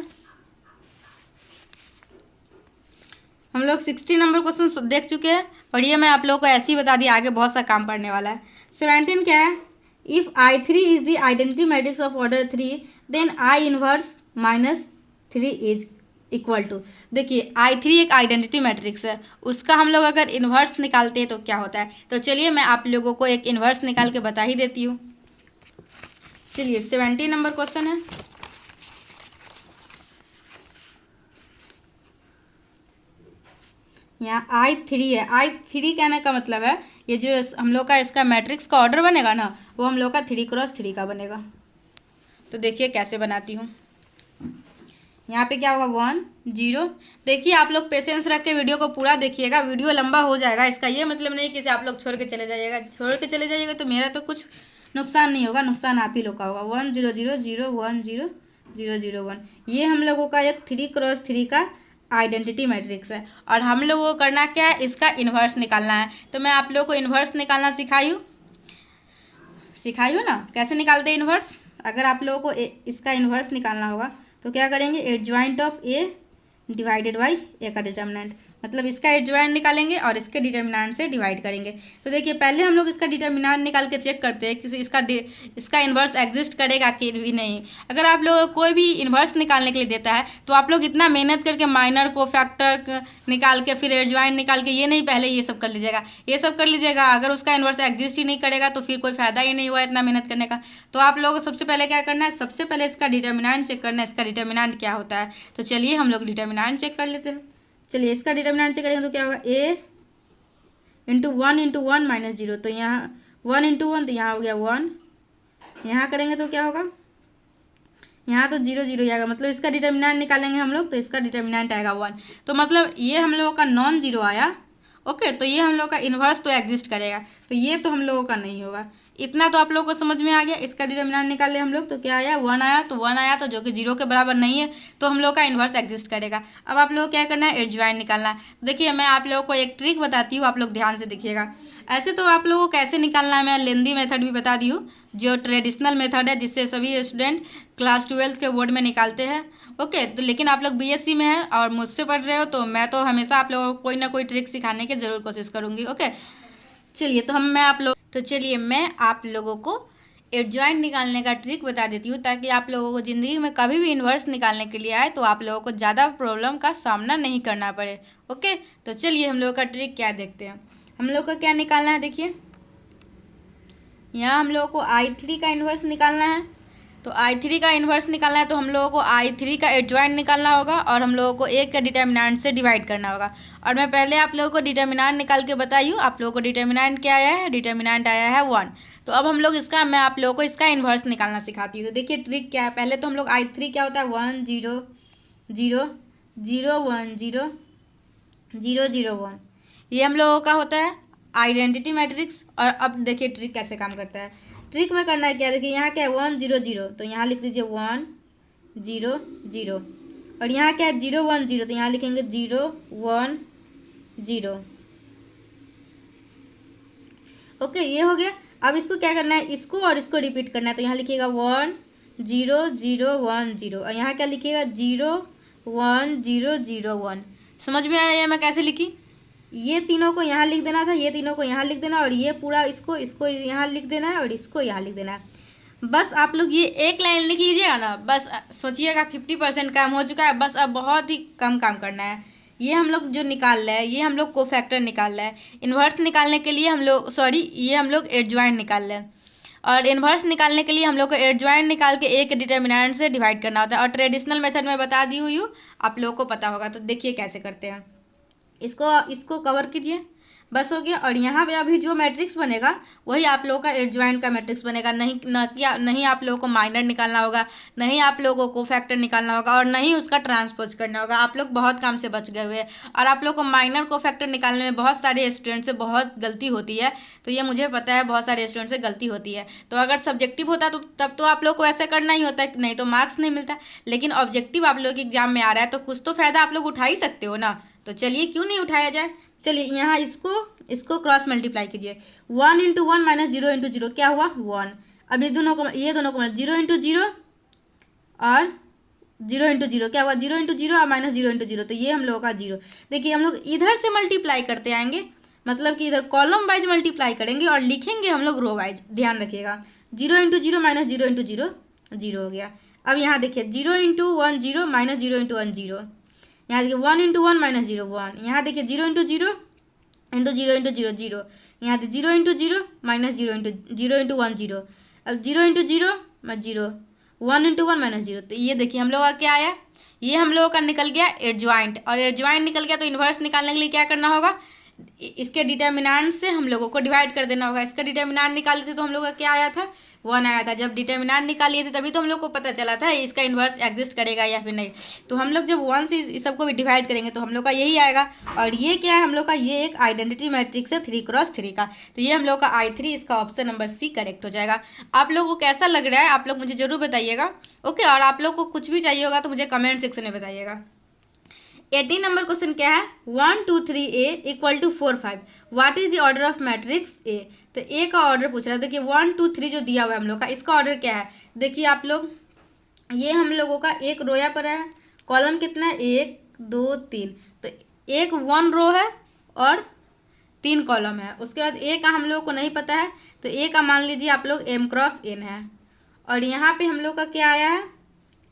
A: हम लोग 60 नंबर क्वेश्चन देख चुके हैं। पढ़िए, मैं आप लोगों को ऐसे ही बता दिया, आगे बहुत सा काम पढ़ने वाला है। 17 क्या है, if I3 is the identity matrix of order 3 then I inverse -3 is equal to. देखिए I3 एक आइडेंटिटी मैट्रिक्स है, उसका हम लोग अगर इन्वर्स निकालते हैं तो क्या होता है। तो चलिए मैं आप लोगों को एक इन्वर्स निकाल के बता ही देती हूँ। चलिए 70 नंबर क्वेश्चन है, यहाँ I3 है। I3 कहने का मतलब है ये जो हम लोग का इसका मैट्रिक्स का ऑर्डर बनेगा ना, वो हम लोग का 3x3 का बनेगा। तो देखिए कैसे बनाती हूँ, यहाँ पे क्या होगा 1 जीरो। देखिए आप लोग पेशेंस रख के वीडियो को पूरा देखिएगा, वीडियो लंबा हो जाएगा, इसका ये मतलब नहीं कि आप लोग छोड़ के चले जाइएगा। छोड़ के चले जाइएगा तो मेरा तो कुछ नुकसान नहीं होगा, नुकसान आप ही लोग का होगा। 1 0 0 0 1 0 0 0 1, ये हम लोगों का एक 3x3 का आइडेंटिटी मैट्रिक्स है। और हम लोगों को करना क्या है, इसका इन्वर्स निकालना है। तो मैं आप लोगों को इन्वर्स निकालना सिखाई हूँ ना, कैसे निकालते हैं इन्वर्स। अगर आप लोगों को इसका इन्वर्स निकालना होगा तो क्या करेंगे, adjoint of A divided by A का डिटर्मिनेंट, मतलब इसका एडजॉइंट निकालेंगे और इसके डिटर्मिनेंट से डिवाइड करेंगे। तो देखिए पहले हम लोग इसका डिटर्मिनेंट निकाल के चेक करते हैं कि इसका इन्वर्स एग्जिस्ट करेगा कि भी नहीं। अगर आप लोग कोई भी इन्वर्स निकालने के लिए देता है तो आप लोग इतना मेहनत करके माइनर को फैक्टर निकाल के फिर एडजॉइंट निकाल के ये नहीं, पहले ये सब कर लीजिएगा, ये सब कर लीजिएगा। अगर उसका इन्वर्स एग्जिस्ट ही नहीं करेगा तो फिर कोई फ़ायदा ही नहीं हुआ इतना मेहनत करने का। तो आप लोगों को सबसे पहले क्या करना है, सबसे पहले इसका डिटर्मिनेंट चेक करना है, इसका डिटर्मिनेंट क्या होता है। तो चलिए हम लोग डिटर्मिनेंट चेक कर लेते हैं। चलिए इसका डिटर्मिनेंट चेक करेंगे तो क्या होगा, a इंटू 1 माइनस 0। तो यहाँ 1 इंटू 1 तो यहाँ हो गया 1, यहाँ करेंगे तो क्या होगा, यहाँ तो 0 0 आएगा, मतलब इसका डिटर्मिनेंट निकालेंगे हम लोग तो इसका डिटर्मिनेंट आएगा 1। तो मतलब ये हम लोगों का नॉन जीरो आया। ओके, तो ये हम लोग का इन्वर्स तो एग्जिस्ट करेगा, तो ये तो हम लोगों का नहीं होगा। इतना तो आप लोगों को समझ में आ गया। इसका डिटर्मिनेंट निकाल ले हम लोग तो क्या आया, 1 आया। तो 1 आया तो जो कि 0 के बराबर नहीं है, तो हम लोग का इन्वर्स एग्जिस्ट करेगा। अब आप लोग को क्या करना है, एडजॉइंट निकालना है। देखिए मैं आप लोगों को एक ट्रिक बताती हूँ, आप लोग ध्यान से देखिएगा। ऐसे तो आप लोगों को कैसे निकालना है मैं लेंदी मेथड भी बता दी हूँ, जो ट्रेडिशनल मेथड है जिससे सभी स्टूडेंट क्लास 12 के बोर्ड में निकालते हैं। ओके, तो लेकिन आप लोग बीएससी में हैं और मुझसे पढ़ रहे हो तो मैं तो हमेशा आप लोगों को कोई ना कोई ट्रिक सिखाने की ज़रूर कोशिश करूँगी। ओके, चलिए तो चलिए मैं आप लोगों को एडजॉइंट निकालने का ट्रिक बता देती हूँ, ताकि आप लोगों को ज़िंदगी में कभी भी इन्वर्स निकालने के लिए आए तो आप लोगों को ज़्यादा प्रॉब्लम का सामना नहीं करना पड़े। ओके, तो चलिए हम लोगों का ट्रिक क्या देखते हैं। हम लोग का क्या निकालना है, देखिए यहाँ हम लोगों को I3 का इन्वर्स निकालना है। तो I3 का इन्वर्स निकालना है तो हम लोगों को I3 का एडजॉइंट निकालना होगा और हम लोगों को एक का डिटर्मिनेंट से डिवाइड करना होगा। और मैं पहले आप लोगों को डिटर्मिनेंट निकाल के बताई हूँ। आप लोगों को डिटर्मिनेंट क्या आया है, डिटर्मिनेंट आया है 1। तो अब हम लोग मैं आप लोगों को इसका इन्वर्स निकालना सिखाती हूँ। तो देखिए ट्रिक क्या है, पहले तो हम लोग I3 क्या होता है, 1 0 0 0 1 0 0 0 1, ये हम लोगों का होता है आइडेंटिटी मैट्रिक्स। और अब देखिए ट्रिक कैसे काम करता है। ट्रिक में करना है क्या, देखिए यहाँ क्या है 1 0 0, तो यहाँ लिख दीजिए 1 0 0। और यहाँ क्या है 0 1 0, तो यहाँ लिखेंगे 0 1 0। ओके, ये हो गया। अब इसको क्या करना है, इसको और इसको रिपीट करना है। तो यहाँ लिखिएगा 1 0 0 1 0 और यहाँ क्या लिखिएगा 0 1 0 0 1। समझ में आया मैं कैसे लिखी, ये तीनों को यहाँ लिख देना था, ये तीनों को यहाँ लिख देना, और ये पूरा इसको यहाँ लिख देना है और इसको यहाँ लिख देना है। बस आप लोग ये एक लाइन लिख लीजिएगा ना, बस सोचिएगा 50% काम हो चुका है। बस अब बहुत ही कम काम करना है। ये हम लोग जो निकाल रहे हैं, ये हम लोग कोफैक्टर निकाल रहे हैं। इन्वर्स निकालने के लिए ये हम लोग एडजॉइंट निकाल रहे हैं। और इन्वर्स निकालने के लिए हम लोग को एडजॉइंट निकाल के एक डिटर्मिनेंट से डिवाइड करना होता है। और ट्रेडिशनल मेथड में बता दी हुई हूँ, आप लोगों को पता होगा। तो देखिए कैसे करते हैं, इसको कवर कीजिए, बस हो गया। और यहाँ पे अभी जो मैट्रिक्स बनेगा वही आप लोगों का एडजॉइंट का मैट्रिक्स बनेगा। नहीं आप लोगों को माइनर निकालना होगा, नहीं आप लोगों को कोफैक्टर निकालना होगा, और नहीं उसका ट्रांसपोज करना होगा। आप लोग बहुत काम से बच गए हुए हैं। और आप लोग को माइनर कोफैक्टर निकालने में बहुत सारे स्टूडेंट से बहुत गलती होती है, तो ये मुझे पता है, बहुत सारे स्टूडेंट से गलती होती है। तो अगर सब्जेक्टिव होता तो तब तो आप लोग को ऐसा करना ही होता है, नहीं तो मार्क्स नहीं मिलता। लेकिन ऑब्जेक्टिव आप लोग के एग्जाम में आ रहा है तो कुछ तो फ़ायदा आप लोग उठा ही सकते हो ना। तो चलिए क्यों नहीं उठाया जाए। चलिए यहाँ इसको क्रॉस मल्टीप्लाई कीजिए। 1 इंटू 1 माइनस 0 इंटू 0 क्या हुआ 1। अब ये दोनों को 0 इंटू 0 और 0 इंटू 0 क्या हुआ 0 इंटू 0 और माइनस 0 इंटू 0, तो ये हम लोगों का 0। देखिए हम लोग इधर से मल्टीप्लाई करते आएंगे, मतलब कि इधर कॉलम वाइज मल्टीप्लाई करेंगे और लिखेंगे हम लोग रो वाइज। ध्यान रखिएगा 0 इंटू 0 माइनस 0 इंटू 0 0 हो गया। अब यहाँ देखिए 0 इंटू 1 0 माइनस 0 इंटू 1 0। यहाँ देखिए 1 इंटू 1 माइनस 0 1। यहाँ देखिए 0 इंटू 0 इंटू 0 इंटू 0 0। यहाँ देखिए 0 इंटू 0 माइनस 0 इंटू 1 0। अब 0 इंटू 0 0 1 इंटू 1 माइनस 0। तो ये देखिए हम लोग का क्या आया, ये हम लोगों का निकल गया एडजॉइंट। और एडजॉइंट निकल गया तो इन्वर्स निकालने के लिए क्या करना होगा, इसके डिटर्मिनेंट से हम लोगों को डिवाइड कर देना होगा। इसका डिटर्मिनेंट निकालते थे तो हम लोग का क्या आया था 1 आया था। जब डिटर्मिनेंट निकालिए थे तभी तो हम लोग को पता चला था इसका इन्वर्स एग्जिस्ट करेगा या फिर नहीं। तो हम लोग जब 1 से इस सबको भी डिवाइड करेंगे तो हम लोग का यही आएगा। और ये क्या है हम लोग का, ये एक आइडेंटिटी मैट्रिक्स है 3x3 का। तो ये हम लोग का I3, इसका ऑप्शन नंबर सी करेक्ट हो जाएगा। आप लोगों को कैसा लग रहा है आप लोग मुझे जरूर बताइएगा। ओके, और आप लोग को कुछ भी चाहिए होगा तो मुझे कमेंट सेक्शन में बताइएगा। 18 नंबर क्वेश्चन क्या है, 1 2 3 A = 4 5, what is the order of matrix A. तो ए का ऑर्डर पूछ रहा है। देखिए 1 2 3 जो दिया हुआ है हम लोग का, इसका ऑर्डर क्या है। देखिए आप लोग, ये हम लोगों का एक रोया पर है, कॉलम कितना है 1 2 3, तो एक 1 रो है और 3 कॉलम है। उसके बाद ए का हम लोग को नहीं पता है, तो ए का मान लीजिए आप लोग m×n है। और यहाँ पे हम लोग का क्या आया है,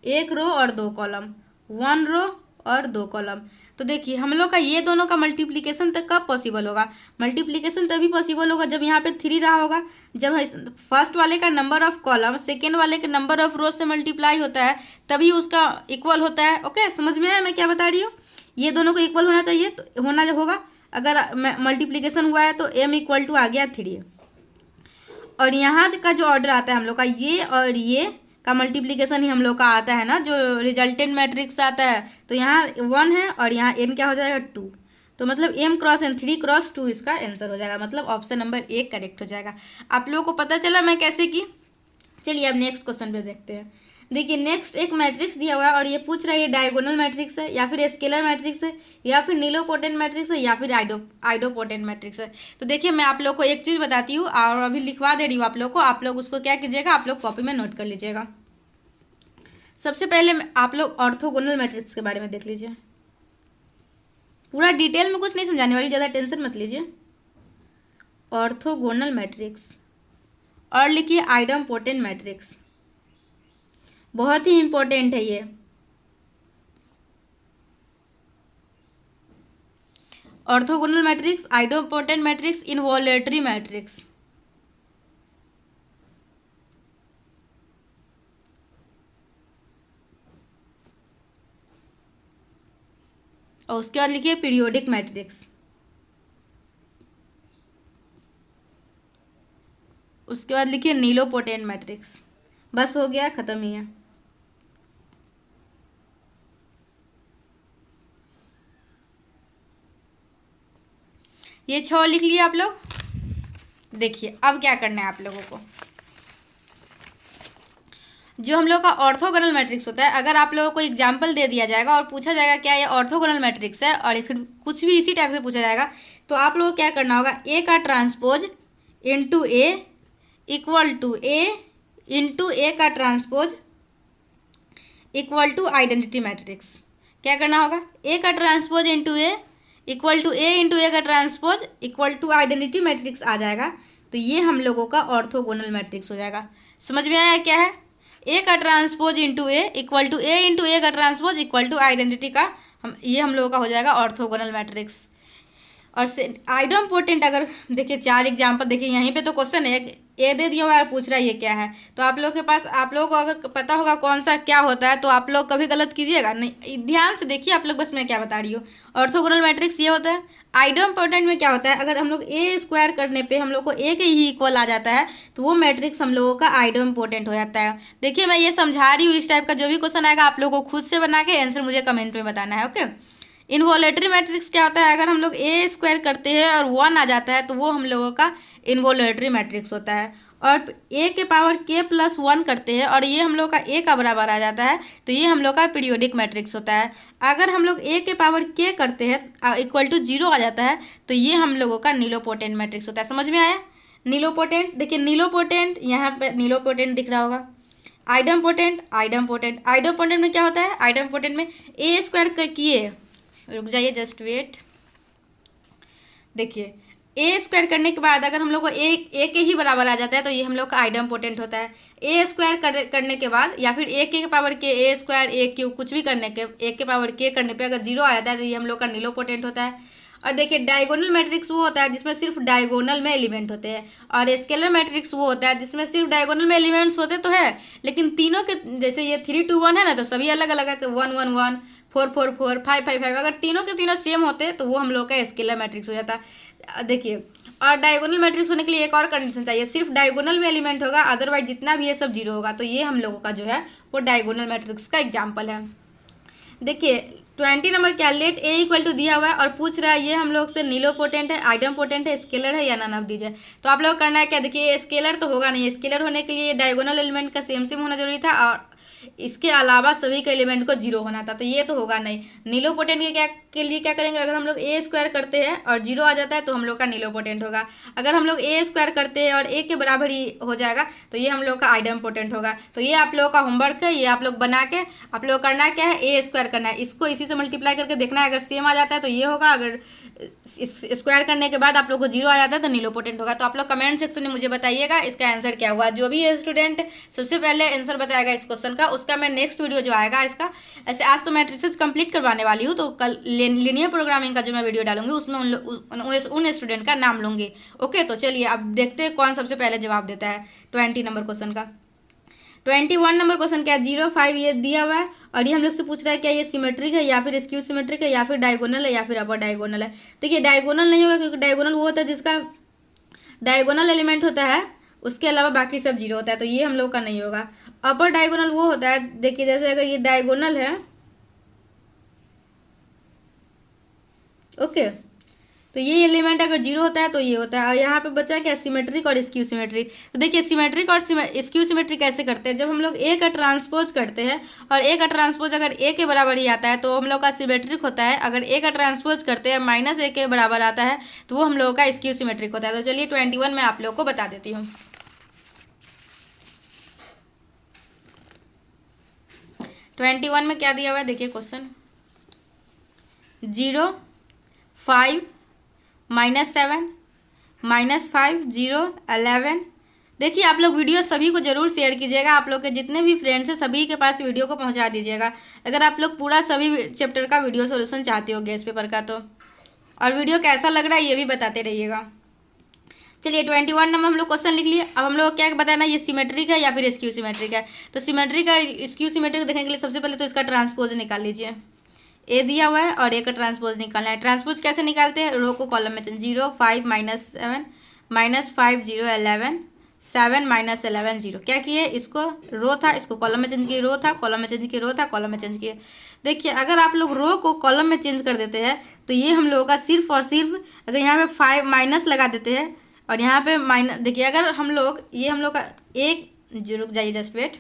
A: एक रो और 2 कॉलम, 1 रो और 2 कॉलम। तो देखिए हम लोग का ये दोनों का मल्टीप्लिकेशन तक कब पॉसिबल होगा, मल्टीप्लिकेशन तभी पॉसिबल होगा जब यहाँ पे 3 रहा होगा। जब फर्स्ट वाले का नंबर ऑफ कॉलम सेकेंड वाले के नंबर ऑफ रो से मल्टीप्लाई होता है तभी उसका इक्वल होता है। ओके, समझ में आया मैं क्या बता रही हूँ। ये दोनों को इक्वल होना चाहिए, तो होना जो होगा, अगर मल्टीप्लिकेशन हुआ है तो m = आ गया 3। और यहाँ का जो ऑर्डर आता है हम लोग का, ये और ये का मल्टीप्लिकेशन ही हम लोग का आता है ना, जो रिजल्टेंट मैट्रिक्स आता है। तो यहाँ 1 है और यहाँ m क्या हो जाएगा 2, तो मतलब m×n 3×2 इसका आंसर हो जाएगा। मतलब ऑप्शन नंबर 1 करेक्ट हो जाएगा। आप लोगों को पता चला मैं कैसे की। चलिए अब नेक्स्ट क्वेश्चन पे देखते हैं। देखिए नेक्स्ट एक मैट्रिक्स दिया हुआ है और ये पूछ रहा है ये डायगोनल मैट्रिक्स है या फिर स्केलर मैट्रिक्स है या फिर नीलोपोटेंट मैट्रिक्स है या फिर आइडोपोटेंट मैट्रिक्स है। तो देखिए मैं आप लोग को एक चीज़ बताती हूँ और अभी लिखवा दे रही हूँ आप लोग को। आप लोग उसको क्या कीजिएगा, आप लोग कॉपी में नोट कर लीजिएगा। सबसे पहले आप लोग ऑर्थोगोनल मैट्रिक्स के बारे में देख लीजिए। पूरा डिटेल में कुछ नहीं समझाने वाली, ज़्यादा टेंशन मत लीजिए। ऑर्थोगोनल मैट्रिक्स और लिखिए आइडोपोटेंट मैट्रिक्स, बहुत ही इंपॉर्टेंट है ये। Orthogonal matrix, idempotent matrix, involutory matrix. और उसके बाद लिखिए पीरियोडिक मैट्रिक्स। उसके बाद लिखिए नीलोपोटेंट मैट्रिक्स। बस हो गया, खत्म ही है। ये 6 लिख लिए आप लोग। देखिए अब क्या करना है आप लोगों को, जो हम लोग का ऑर्थोगोनल मैट्रिक्स होता है, अगर आप लोगों को एग्जाम्पल दे दिया जाएगा और पूछा जाएगा क्या ये ऑर्थोगोनल मैट्रिक्स है और फिर कुछ भी इसी टाइप से पूछा जाएगा, तो आप लोगों को क्या करना होगा, ए का transpose into A equal to A into A का transpose equal to identity matrix. क्या करना होगा, ए का transpose into A equal to A into A का transpose equal to identity matrix आ जाएगा। तो ये हम लोगों का ऑर्थोगोनल मैट्रिक्स हो जाएगा। समझ में आया क्या है, ए का transpose into A equal to A into A का ट्रांसपोज इक्वल टू आइडेंटिटी का ये हम लोगों का हो जाएगा ऑर्थोगोनल मैट्रिक्स। और से आइडोपोटेंट, अगर देखिए 4 एग्जाम्पल देखिए, यहीं पे तो क्वेश्चन है, ए दे दिया हुआ है, पूछ रहा है ये क्या है। तो आप लोग के पास, आप लोगों को अगर पता होगा कौन सा क्या होता है तो आप लोग कभी गलत कीजिएगा नहीं। ध्यान से देखिए आप लोग, बस मैं क्या बता रही हूँ। ऑर्थोगोनल मैट्रिक्स ये होता है। आइडोपोटेंट में क्या होता है, अगर हम लोग ए स्क्वायर करने पे हम लोग को ए के ही इक्वल आ जाता है तो वो मैट्रिक्स हम लोगों का आइडोपोटेंट हो जाता है। देखिए मैं ये समझा रही हूँ, इस टाइप का जो भी क्वेश्चन आएगा आप लोगों को खुद से बना के आंसर मुझे कमेंट में बताना है। ओके, इनवॉल्यूटरी मैट्रिक्स क्या होता है, अगर हम लोग ए स्क्वायर करते हैं और 1 आ जाता है तो वो हम लोगों का इनवॉल्यूटरी मैट्रिक्स होता है। और ए के पावर के प्लस 1 करते हैं और ये हम लोग का ए का बराबर आ जाता है तो ये हम लोग का पीरियोडिक मैट्रिक्स होता है। अगर हम लोग ए के पावर के करते हैं इक्वल टू 0 आ जाता है तो ये हम लोगों का नीलोपोटेंट मैट्रिक्स होता है। समझ में आया। नीलोपोटेंट, देखिए नीलोपोटेंट यहाँ पे नीलोपोटेंट दिख रहा होगा। आइडोपोटेंट, आइडोपोटेंट में क्या होता है, आइडोपोटेंट में ए स्क्वायर किए, रुक जाइए जस्ट वेट। देखिए ए स्क्वायर करने के बाद अगर हम लोग को ए के ही बराबर आ जाता है तो ये हम लोग का आइडोपोटेंट होता है। ए स्क्वायर करने के बाद या फिर ए के पावर के ए स्क्वायर ए क्यूब कुछ भी करने के ए के पावर के करने पे अगर 0 आ जाता है तो ये हम लोग का नीलोपोटेंट होता है। और देखिए डायगोनल मैट्रिक्स वो होता है जिसमें सिर्फ डायगोनल में एलिमेंट होते हैं, और स्केलर मैट्रिक्स वो होता है जिसमें सिर्फ डायगोनल में एलिमेंट्स होते तो है लेकिन तीनों के, जैसे ये 3 2 1 है ना, तो सभी अलग अलग है, तो 1 1 1 4 4 4 5 5 5, अगर तीनों के तीनों सेम होते तो वो हम लोग का स्केलर मैट्रिक्स हो जाता। देखिए, और डायगोनल मैट्रिक्स होने के लिए एक और कंडीशन चाहिए, सिर्फ डायगोनल में एलिमेंट होगा, अदरवाइज जितना भी है सब जीरो होगा। तो ये हम लोगों का जो है वो डायगोनल मैट्रिक्स का एग्जाम्पल है। देखिए 20 नंबर क्या, लेट ए इक्वल टू दिया हुआ है और पूछ रहा है ये हम लोग से नीलोपोटेंट है, आइडमपोटेंट है, स्केलर है या नन ऑफ दीज है। तो आप लोग करना है क्या, देखिए स्केलर तो होगा नहीं, स्केलर होने के लिए डायगोनल एलिमेंट का सेम सेम होना जरूरी था और इसके अलावा सभी के एलिमेंट को जीरो होना था, तो ये तो होगा नहीं। नीलोपोटेंट के लिए क्या करेंगे, अगर हम लोग ए स्क्वायर करते हैं और जीरो आ जाता है तो हम लोग का नीलोपोटेंट होगा। अगर हम लोग ए स्क्वायर करते हैं और ए के बराबर ही हो जाएगा तो ये हम लोग का आइडमपोटेंट होगा। तो ये आप लोगों का होमवर्क है, ये आप लोग बना के आप लोग करना क्या है, ए स्क्वायर करना है, इसको इसी से मल्टीप्लाई करके देखना है, अगर सेम आ जाता है तो ये होगा, अगर स्क्वायर करने के बाद आप लोग को जीरो आ जाता है तो नीलोपोटेंट होगा। तो आप लोग कमेंट सेक्शन में मुझे बताइएगा इसका आंसर क्या हुआ। जो भी स्टूडेंट सबसे पहले आंसर बताएगा इस क्वेश्चन का, उसका मैं नेक्स्ट वीडियो जो आएगा इसका, ऐसे आज तो मैं मैट्रिसेस कंप्लीट करवाने वाली हूँ, तो कल लिनियर प्रोग्रामिंग का जो मैं वीडियो डालूंगी उसमें उन स्टूडेंट का नाम लूँगी। ओके, तो चलिए अब देखते हैं कौन सबसे पहले जवाब देता है 20 नंबर क्वेश्चन का। 21 नंबर क्वेश्चन क्या है, 0 5 ये दिया हुआ है और ये हम लोग से पूछ रहा है क्या ये सिमेट्रिक है या फिर स्क्यू सिमेट्रिक है या फिर डायगोनल है या फिर अपर डायगोनल है। देखिए डायगोनल नहीं होगा क्योंकि डायगोनल वो होता है जिसका डायगोनल एलिमेंट होता है, उसके अलावा बाकी सब जीरो होता है, तो ये हम लोग का नहीं होगा। अपर डायगोनल वो होता है, देखिए जैसे अगर ये डायगोनल है, ओके, तो ये एलिमेंट अगर जीरो होता है तो ये होता है। और यहाँ पे बचा क्या, सिमेट्रिक और स्क्यू सिमेट्रिक। तो देखिए सिमेट्रिक और स्क्यू सिमेट्रिक कैसे करते हैं, जब हम लोग ए का ट्रांसपोज करते हैं और ए का ट्रांसपोज अगर ए के बराबर ही आता है तो हम लोग का सिमेट्रिक होता है, अगर ए का ट्रांसपोज करते हैं माइनस ए के बराबर आता है तो वो हम लोगों का स्क्यू सिमेट्रिक होता है। तो चलिए 21 में आप लोग को बता देती हूँ। 21 में क्या दिया हुआ है, देखिए क्वेश्चन, 0 5 -7 -5 0 11। देखिए आप लोग वीडियो सभी को जरूर शेयर कीजिएगा, आप लोग के जितने भी फ्रेंड्स हैं सभी के पास वीडियो को पहुंचा दीजिएगा, अगर आप लोग पूरा सभी चैप्टर का वीडियो सॉल्यूशन चाहते हो गेस पेपर का तो। और वीडियो कैसा लग रहा है ये भी बताते रहिएगा। चलिए 21 नंबर हम लोग क्वेश्चन लिख लिए। अब हम लोग क्या बताना, ये सिमेट्रिक है या फिर स्क्यू सिमेट्रिक है। तो सिमेट्रिक और स्क्यू सिमेट्रिक देखने के लिए सबसे पहले तो इसका ट्रांसपोज निकाल लीजिए। ए दिया हुआ है और ए का ट्रांसपोज निकालना है। ट्रांसपोज कैसे निकालते हैं, रो को कॉलम में चेंज, 0 5 -7 -5 0 11 7 -11 0। क्या किए, इसको रो था इसको कॉलम में चेंज किए, रो था कॉलम में चेंज किए, रो था कॉलम में चेंज किए। देखिए अगर आप लोग रो को कॉलम में चेंज कर देते हैं तो ये हम लोगों का सिर्फ और सिर्फ, अगर यहाँ पे 5 माइनस लगा देते हैं और यहाँ पे माइनस, देखिए अगर हम लोग ये हम लोग का एक जो, रुक जाइए जस्ट वेट,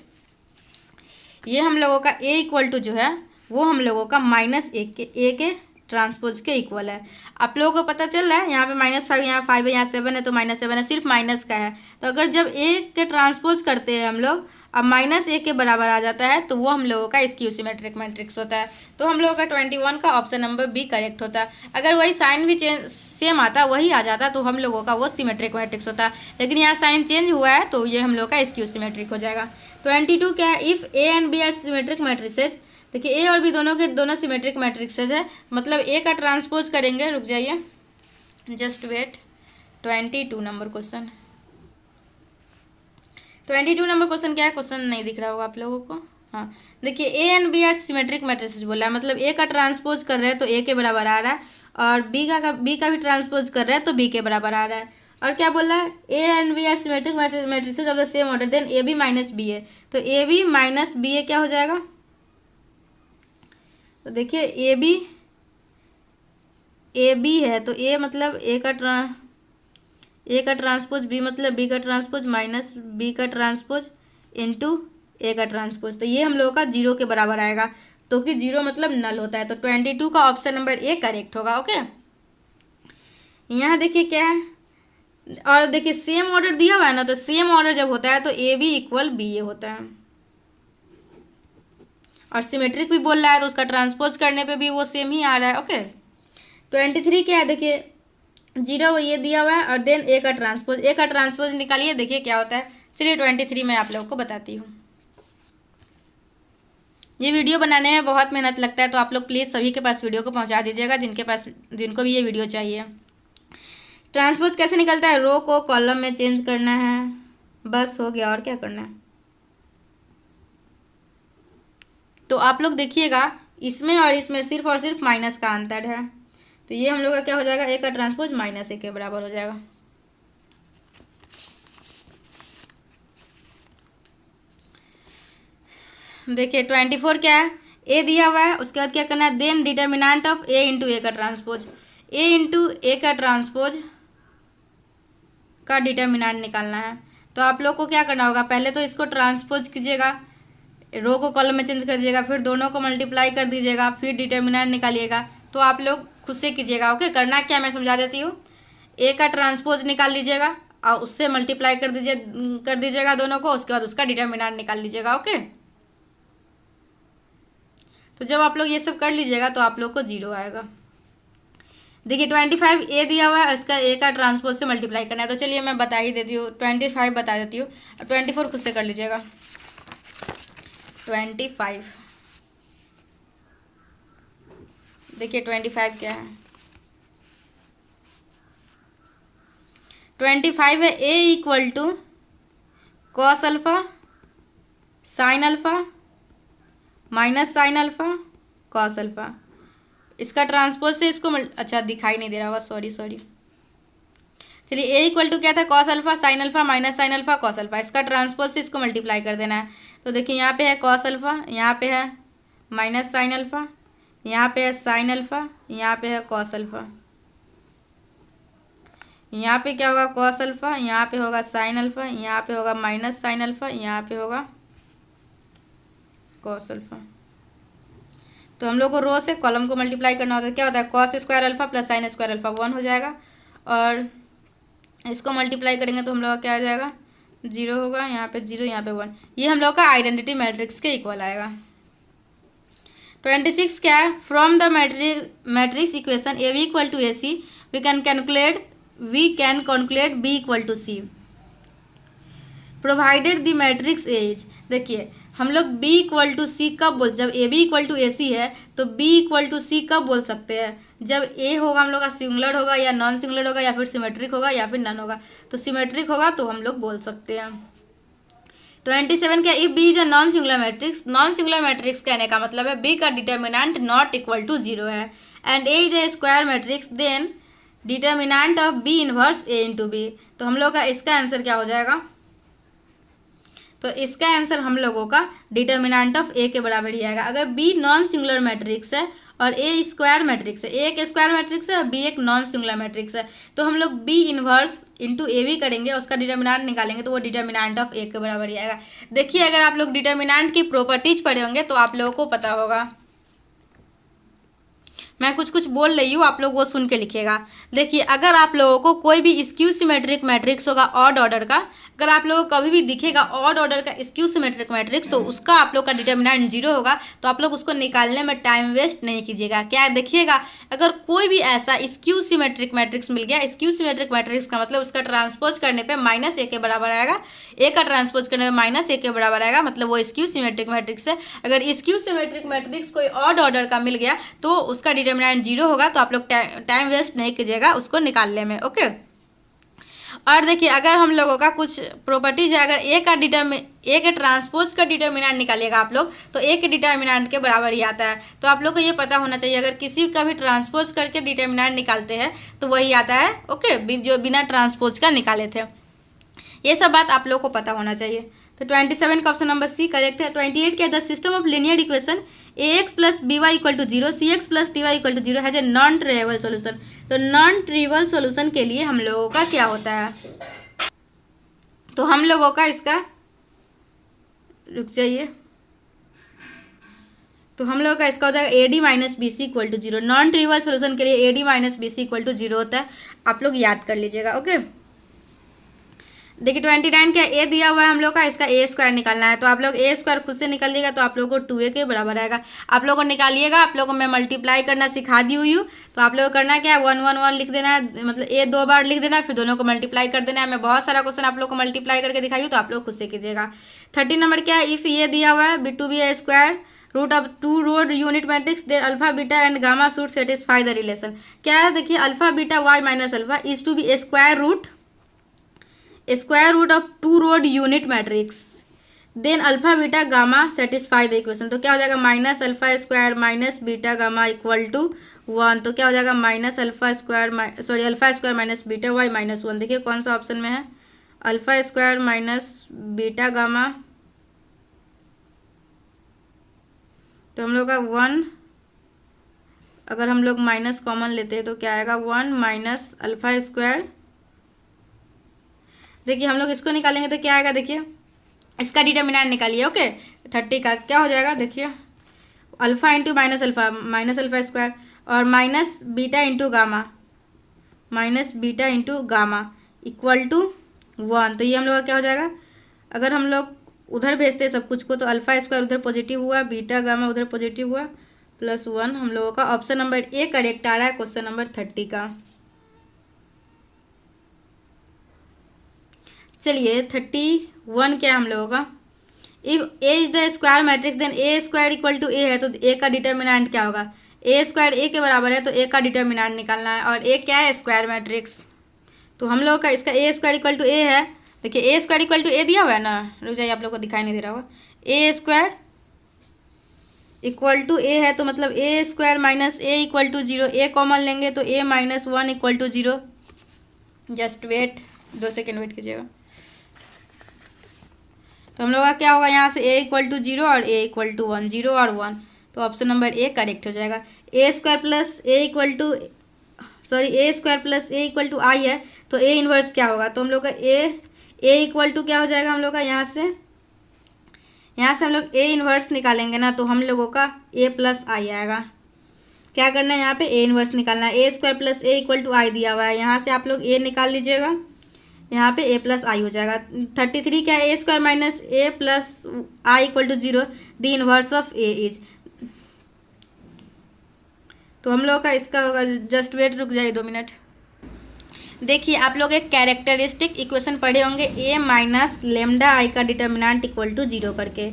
A: ये हम लोगों का ए इक्वल टू जो है वो हम लोगों का -1 के ए के ट्रांसपोज के इक्वल है। आप लोगों को पता चल रहा है, यहाँ पे -5 यहाँ 5 है यहाँ 7 है तो -7 है, सिर्फ माइनस का है। तो अगर जब ए के ट्रांसपोज करते हैं हम लोग अब -1 के बराबर आ जाता है तो वो हम लोगों का स्क्यू सिमेट्रिक मैट्रिक्स होता है। तो हम लोगों का 21 का ऑप्शन नंबर बी करेक्ट होता है। अगर वही साइन भी चेंज सेम आता वही आ जाता तो हम लोगों का वो सिमेट्रिक मैट्रिक्स होता, लेकिन यहाँ साइन चेंज हुआ है तो ये हम लोग का स्क्यू सिमेट्रिक हो जाएगा। 22 क्या है, if A and B are symmetric matrices. देखिए ए और बी दोनों के दोनों सिमेट्रिक मैट्रिक्सेज है, मतलब ए का ट्रांसपोज करेंगे, रुक जाइए just wait. 22 number question, 22 number question क्या है, क्वेश्चन नहीं दिख रहा होगा आप लोगों को। हाँ देखिए A and B are symmetric matrices बोला है, मतलब ए का ट्रांसपोज कर रहे हैं तो ए के बराबर आ रहा है और बी का भी ट्रांसपोज कर रहे हैं तो बी के बराबर आ रहा है। और क्या बोला है, A and B are symmetric matrices of the same order then A B minus B A. तो A B minus B A क्या हो जाएगा, तो देखिए ए बी है तो ए मतलब ए का ट्रांसपोज बी मतलब बी का ट्रांसपोज माइनस बी का ट्रांसपोज इंटू ए का ट्रांसपोज, तो ये हम लोगों का 0 के बराबर आएगा, तो कि 0 मतलब नल होता है। तो 22 का ऑप्शन नंबर ए करेक्ट होगा। ओके, यहाँ देखिए क्या है, और देखिए सेम ऑर्डर दिया हुआ है ना, तो सेम ऑर्डर जब होता है तो ए बी इक्वल बी ए होता है, और सिमेट्रिक भी बोल रहा है तो उसका ट्रांसपोज करने पे भी वो सेम ही आ रहा है। ओके 23 क्या है, देखिए 0 ये दिया हुआ है और देन ए का ट्रांसपोज निकालिए, देखिए क्या होता है। चलिए 23 मैं आप लोगों को बताती हूँ। ये वीडियो बनाने में बहुत मेहनत लगता है तो आप लोग प्लीज़ सभी के पास वीडियो को पहुँचा दीजिएगा जिनको भी ये वीडियो चाहिए। ट्रांसपोज कैसे निकलता है, रो को कॉलम में चेंज करना है, बस हो गया, और क्या करना है। तो आप लोग देखिएगा इसमें और इसमें सिर्फ और सिर्फ माइनस का अंतर है, तो ये हम लोग का क्या हो जाएगा, ए का ट्रांसपोज माइनस ए के बराबर हो जाएगा। देखिए 24 क्या है, ए दिया हुआ है, उसके बाद क्या करना है, then determinant of A into A का ट्रांसपोज, ए इंटू ए का ट्रांसपोज का डिटर्मिनेंट निकालना है। तो आप लोग को क्या करना होगा, पहले तो इसको ट्रांसपोज कीजिएगा, रो को कॉलम में चेंज कर दीजिएगा, फिर दोनों को मल्टीप्लाई कर दीजिएगा, फिर डिटर्मिनेंट निकालिएगा। तो आप लोग खुद से कीजिएगा। ओके, करना क्या मैं समझा देती हूँ। ए का ट्रांसपोज निकाल लीजिएगा और उससे मल्टीप्लाई कर दीजिएगा दोनों को, उसके बाद उसका डिटर्मिनेंट निकाल लीजिएगा। ओके, तो जब आप लोग ये सब कर लीजिएगा तो आप लोग को 0 आएगा। देखिए 25 ए दिया हुआ है, इसका ए का ट्रांसपोज से मल्टीप्लाई करना है। तो चलिए मैं बता ही देती हूँ, 25 बता देती हूँ, और 24 खुद से कर लीजिएगा। 25, देखिए 25 क्या है, 25 है A equal to cos alpha sine alpha minus sine alpha cos alpha. इसका ट्रांसपोज से इसको अच्छा दिखाई नहीं दे रहा होगा, सॉरी। चलिए ए इक्वल टू क्या था, cos alpha sine alpha minus sine alpha cos alpha. इसका ट्रांसपोज से इसको मल्टीप्लाई कर देना है। तो देखिए यहाँ पे है कॉस अल्फ़ा, यहाँ पे है माइनस साइन अल्फ़ा, यहाँ पे है साइन अल्फ़ा, यहाँ पे है कॉस अल्फ़ा। यहाँ पे क्या होगा, कॉस अल्फ़ा, यहाँ पे होगा साइन अल्फ़ा, यहाँ पे होगा माइनस साइन अल्फ़ा, यहाँ पे होगा कॉस अल्फ़ा। तो हम लोग को रो से कॉलम को मल्टीप्लाई करना होता है। क्या होता है, cos square alpha plus sine square alpha 1 हो जाएगा, और इसको मल्टीप्लाई करेंगे तो हम लोग का क्या आ जाएगा, 0 होगा, यहाँ पे 0, यहाँ पे 1। ये हम लोग का आइडेंटिटी मैट्रिक्स के इक्वल आएगा। 26 क्या है, from the matrix equation A B equal to A C we can calculate B equal to C provided the matrix A. देखिए हम लोग b इक्वल टू सी कब बोल, जब ए बी इक्वल टू ए सी है तो b इक्वल टू सी कब बोल सकते हैं, जब ए होगा हम लोग का सिंगुलर होगा या नॉन सिंगुलर होगा या फिर सिमेट्रिक होगा या फिर नन होगा। तो सिमेट्रिक होगा तो हम लोग बोल सकते हैं। 27 क्या, if B is a non singular matrix. Non singular matrix कहने का मतलब है बी का डिटर्मिनेंट नॉट इक्वल टू 0 है, and A is a square matrix, then determinant of B inverse A into B. तो हम लोग का इसका आंसर क्या हो जाएगा, तो इसका आंसर हम लोगों का डिटर्मिनेंट ऑफ ए के बराबर ही आएगा। अगर बी नॉन सिंगुलर मैट्रिक्स है और ए स्क्वायर मैट्रिक्स है, ए एक स्क्वायर मैट्रिक्स है और बी एक नॉन सिंगुलर मैट्रिक्स है, तो हम लोग B inverse into A B करेंगे, उसका डिटर्मिनेंट निकालेंगे तो वो डिटर्मिनेंट ऑफ ए के बराबर ही आएगा। देखिए अगर आप लोग डिटर्मिनेंट की प्रॉपर्टीज पढ़े होंगे तो आप लोगों को पता होगा, मैं कुछ बोल रही हूँ, आप लोग वो सुन के लिखिएगा। देखिए अगर आप लोगों को कोई भी स्क्यू सिमेट्रिक मैट्रिक्स होगा ऑड ऑर्डर का, अगर आप लोगों को कभी भी दिखेगा ऑड ऑर्डर का स्क्यू सिमेट्रिक मैट्रिक्स, तो उसका आप लोग का डिटर्मिनेंट 0 होगा। तो आप लोग उसको निकालने में टाइम वेस्ट नहीं कीजिएगा। क्या देखिएगा, अगर कोई भी ऐसा स्क्यू सिमेट्रिक मैट्रिक्स मिल गया, स्क्यू सिमेट्रिक मैट्रिक्स का मतलब उसका ट्रांसपोज करने पे माइनस ए के बराबर आएगा, ए का ट्रांसपोज करने में माइनस ए के बराबर आएगा, मतलब वो स्क्यू सिमेट्रिक मैट्रिक्स है। अगर स्क्यू सिमेट्रिक मैट्रिक्स कोई ऑड ऑर्डर का मिल गया तो उसका डिटर्मिनेंट 0 होगा। तो आप लोग टाइम वेस्ट नहीं कीजिएगा उसको निकालने में। ओके, और देखिए अगर हम लोगों का कुछ प्रॉपर्टीज है, अगर ए के ट्रांसपोज का डिटर्मिनेंट निकालिएगा आप लोग तो ए के डिटर्मिनेंट के बराबर ही आता है। तो आप लोग को ये पता होना चाहिए, अगर किसी का भी ट्रांसपोज करके डिटर्मिनेंट निकालते हैं तो वही आता है। ओके, जो बिना ट्रांसपोज का निकाले थे, ये सब बात आप लोग को पता होना चाहिए। तो 27 का ऑप्शन नंबर सी करेक्ट है। 28 क्या, the system of linear equation A X plus B Y equal to 0 C X plus D Y equal to 0 has a non trivial solution. तो नॉन ट्रिवियल सोल्यूशन के लिए हम लोगों का क्या होता है, तो हम लोगों का इसका रुक जाइए, तो हम लोगों का इसका हो जाएगा A D minus B C equal to 0। Non trivial solution के लिए A D minus B C equal to 0 होता है, आप लोग याद कर लीजिएगा। ओके, देखिए 29 क्या, ए दिया हुआ है हम लोग का, इसका ए स्क्वायर निकालना है। तो आप लोग ए स्क्वायर खुद से निकाल दिएगा तो आप लोगों को 2a के बराबर आएगा। आप लोगों को निकालिएगा, आप लोगों को मैं मल्टीप्लाई करना सिखा दी हुई हूँ। तो आप लोगों को करना क्या है, 1 1 1 लिख देना है, मतलब ए 2 बार लिख देना है, फिर दोनों को मल्टीप्लाई कर देना है। मैं बहुत सारा क्वेश्चन आप लोग को मल्टीप्लाई करके दिखाई हूँ, तो आप लोग खुद से कीजिएगा। 30 नंबर क्या है, इफ़ ये दिया हुआ है B to be a square root of 2 rowed unit matrix then alpha beta and gamma should satisfy the relation. क्या है, देखिए alpha beta Y minus alpha is to be a square root of 2 rowed unit matrix then alpha beta gamma satisfy the equation. तो क्या हो जाएगा, minus alpha square minus beta gamma equal to 1, तो क्या हो जाएगा minus alpha square sorry alpha square minus beta Y minus 1। देखिए कौन सा ऑप्शन में है, alpha square minus beta gamma, तो हम लोग का 1, अगर हम लोग माइनस कॉमन लेते हैं तो क्या आएगा 1 माइनस अल्फा स्क्वायर। देखिए हम लोग इसको निकालेंगे तो क्या आएगा, देखिए इसका डिटर्मिनेंट निकालिए। ओके 30 का क्या हो जाएगा, देखिए alpha into minus alpha square और minus beta into gamma, minus beta into gamma equal to 1। तो ये हम लोग का क्या हो जाएगा, अगर हम लोग उधर भेजते हैं सब कुछ को तो अल्फा स्क्वायर उधर पॉजिटिव हुआ, बीटा गामा उधर पॉजिटिव हुआ, प्लस 1। हम लोगों का ऑप्शन नंबर ए करेक्ट आ रहा है क्वेश्चन नंबर 30 का। चलिए 31 क्या है हम लोगों का, if A is the square matrix then A square equal to A है, तो ए का डिटर्मिनेंट क्या होगा, ए स्क्वायर ए के बराबर है तो ए का डिटर्मिनेंट निकालना है, और ए क्या है स्क्वायर मैट्रिक्स, तो हम लोग का इसका ए स्क्वायर इक्वल टू ए है। देखिए ए स्क्वायर इक्वल टू ए दिया हुआ है ना, रुक जाइए आप लोग को दिखाई नहीं दे रहा होगा, A square equal to A है तो मतलब A square minus A equal to 0, A common लेंगे तो A minus 1 equal to 0। Just wait 2 second wait कीजिएगा। तो हम लोग का क्या होगा, यहाँ से ए इक्वल टू 0 और ए इक्वल टू 1, 0 और 1, तो ऑप्शन नंबर ए करेक्ट हो जाएगा। A square plus A equal to A square plus A equal to I है तो ए इन्वर्स क्या होगा, तो हम लोग का ए इक्वल टू क्या हो जाएगा, हम लोग का यहाँ से हम लोग ए इन्वर्स निकालेंगे ना तो हम लोगों का ए प्लस आई आएगा। क्या करना है यहाँ पे ए इन्वर्स निकालना है, A square plus A equal to I दिया हुआ है, यहाँ से आप लोग ए निकाल लीजिएगा, यहाँ पे ए प्लस आई हो जाएगा। 33 क्या है, A square minus A plus I equal to 0, the inverse of A is, तो हम लोग का इसका होगा, जस्ट वेट रुक जाइए 2 मिनट। देखिए आप लोग एक कैरेक्टरिस्टिक इक्वेशन पढ़े होंगे, ए माइनस लेमडा आई का डिटर्मिनेंट इक्वल टू 0 करके।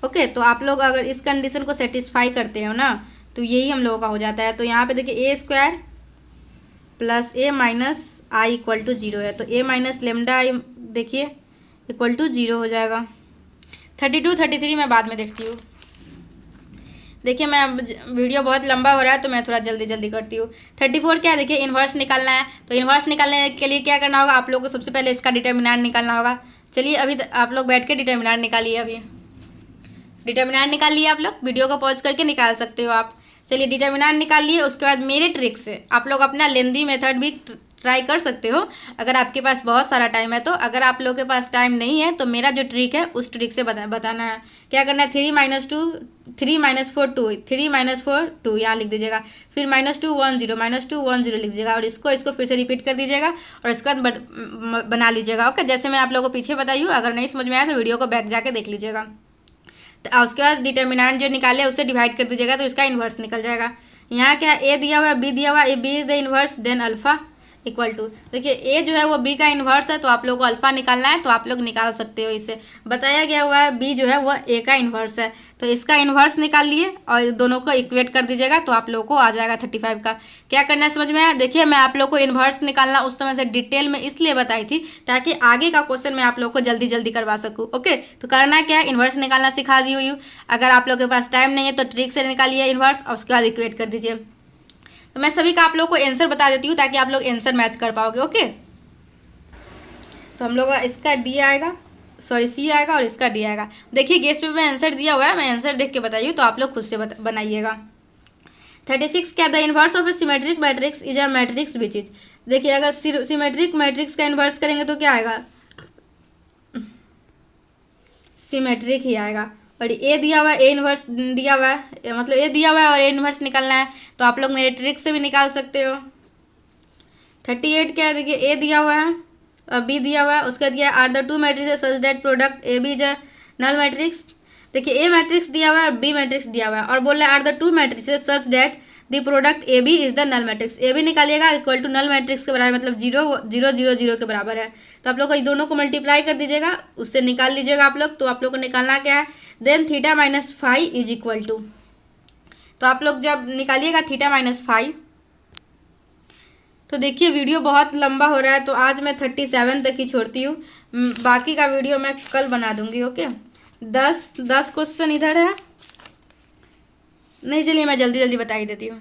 A: ओके तो आप लोग अगर इस कंडीशन को सेटिस्फाई करते हो ना तो यही हम लोगों का हो जाता है। तो यहाँ पे देखिए A square plus A minus I equal to 0 है, तो ए माइनस लेमडा आई देखिए इक्वल टू 0 हो जाएगा। 32 33 मैं बाद में देखती हूँ। देखिए मैं वीडियो बहुत लंबा हो रहा है तो मैं थोड़ा जल्दी जल्दी करती हूँ। 34 क्या है, देखिए इन्वर्स निकालना है, तो इन्वर्स निकालने के लिए क्या करना होगा, आप लोगों को सबसे पहले इसका डिटर्मिनेंट निकालना होगा। चलिए अभी आप लोग बैठ के डिटर्मिनेंट निकालिए, अभी डिटर्मिनेंट निकाल लिए आप लोग, वीडियो को पॉज करके निकाल सकते हो आप। चलिए डिटर्मिनेंट निकाल लिए, उसके बाद मेरे ट्रिक से आप लोग अपना लेंदी मेथड भी ट्राई कर सकते हो अगर आपके पास बहुत सारा टाइम है तो। अगर आप लोगों के पास टाइम नहीं है तो मेरा जो ट्रिक है उस ट्रिक से बताना है। क्या करना है, 3 - 2 3 - 4 2 3 - 4 2 यहाँ लिख दीजिएगा, फिर -2 1 0 -2 1 0 लिख दीजिएगा, और इसको फिर से रिपीट कर दीजिएगा और इसके बाद बना लीजिएगा। ओके जैसे मैं आप लोगों को पीछे बताई हूँ, अगर नहीं समझ में आया तो वीडियो को बैक जाके देख लीजिएगा। तो उसके बाद डिटर्मिनेंट जो निकाले उसे डिवाइड कर दीजिएगा तो इसका इन्वर्स निकल जाएगा। यहाँ क्या है, ए दिया हुआ है, बी दिया हुआ है, A B is the inverse then alpha equal to, देखिए ए जो है वो बी का इन्वर्स है तो आप लोग को अल्फा निकालना है तो आप लोग निकाल सकते हो। इससे बताया गया हुआ है बी जो है वो ए का इन्वर्स है, तो इसका इन्वर्स निकाल लिए और दोनों को इक्वेट कर दीजिएगा तो आप लोगों को आ जाएगा 35 का। क्या करना है समझ में आया। देखिए मैं आप लोग को इन्वर्स निकालना उस समय से डिटेल में इसलिए बताई थी ताकि आगे का क्वेश्चन मैं आप लोग को जल्दी जल्दी करवा सकूँ। ओके तो करना क्या है, इन्वर्स निकालना सिखा दी हुई हूँ। अगर आप लोग के पास टाइम नहीं है तो ट्रिक से निकालिए इन्वर्स और उसके बाद इक्वेट कर दीजिए। तो मैं सभी का आप लोग को आंसर बता देती हूँ ताकि आप लोग आंसर मैच कर पाओगे। ओके तो हम लोग का इसका डी आएगा, सॉरी सी आएगा और इसका डी आएगा। देखिए गेस पे मैं आंसर दिया हुआ है, मैं आंसर देख के बताइए तो आप लोग खुद से बनाइएगा। 36 क्या, the inverse of A symmetric matrix is a matrix which is, देखिए अगर सिमेट्रिक मैट्रिक्स का इन्वर्स करेंगे तो क्या आएगा, सिमेट्रिक ही आएगा। और ए दिया हुआ है, ए इन्वर्स दिया हुआ है, मतलब ए दिया हुआ है और ए इन्वर्स निकालना है तो आप लोग मेरे ट्रिक से भी निकाल सकते हो। 38 क्या है, देखिए ए दिया हुआ है और बी दिया हुआ है, उसके दिया are the two matrix such that product A B is a null matrix. देखिए ए मैट्रिक्स दिया हुआ है, बी मैट्रिक्स दिया हुआ है और बोल रहा है are the two matrix such that the product A B is the null matrix. A B निकालिएगा इक्वल टू नल मैट्रिक्स के बराबर, मतलब 0 0 0 0 के बराबर है। तो आप लोग को दोनों को मल्टीप्लाई कर दीजिएगा, उससे निकाल लीजिएगा आप लोग। तो आप लोग को निकालना क्या है, then theta minus 5 is equal to, तो आप लोग जब निकालिएगा थीटा माइनस 5। तो देखिए वीडियो बहुत लंबा हो रहा है तो आज मैं 37 तक ही छोड़ती हूँ, बाकी का वीडियो मैं कल बना दूंगी। ओके 10 क्वेश्चन इधर है नहीं, चलिए मैं जल्दी जल्दी बता ही देती हूँ।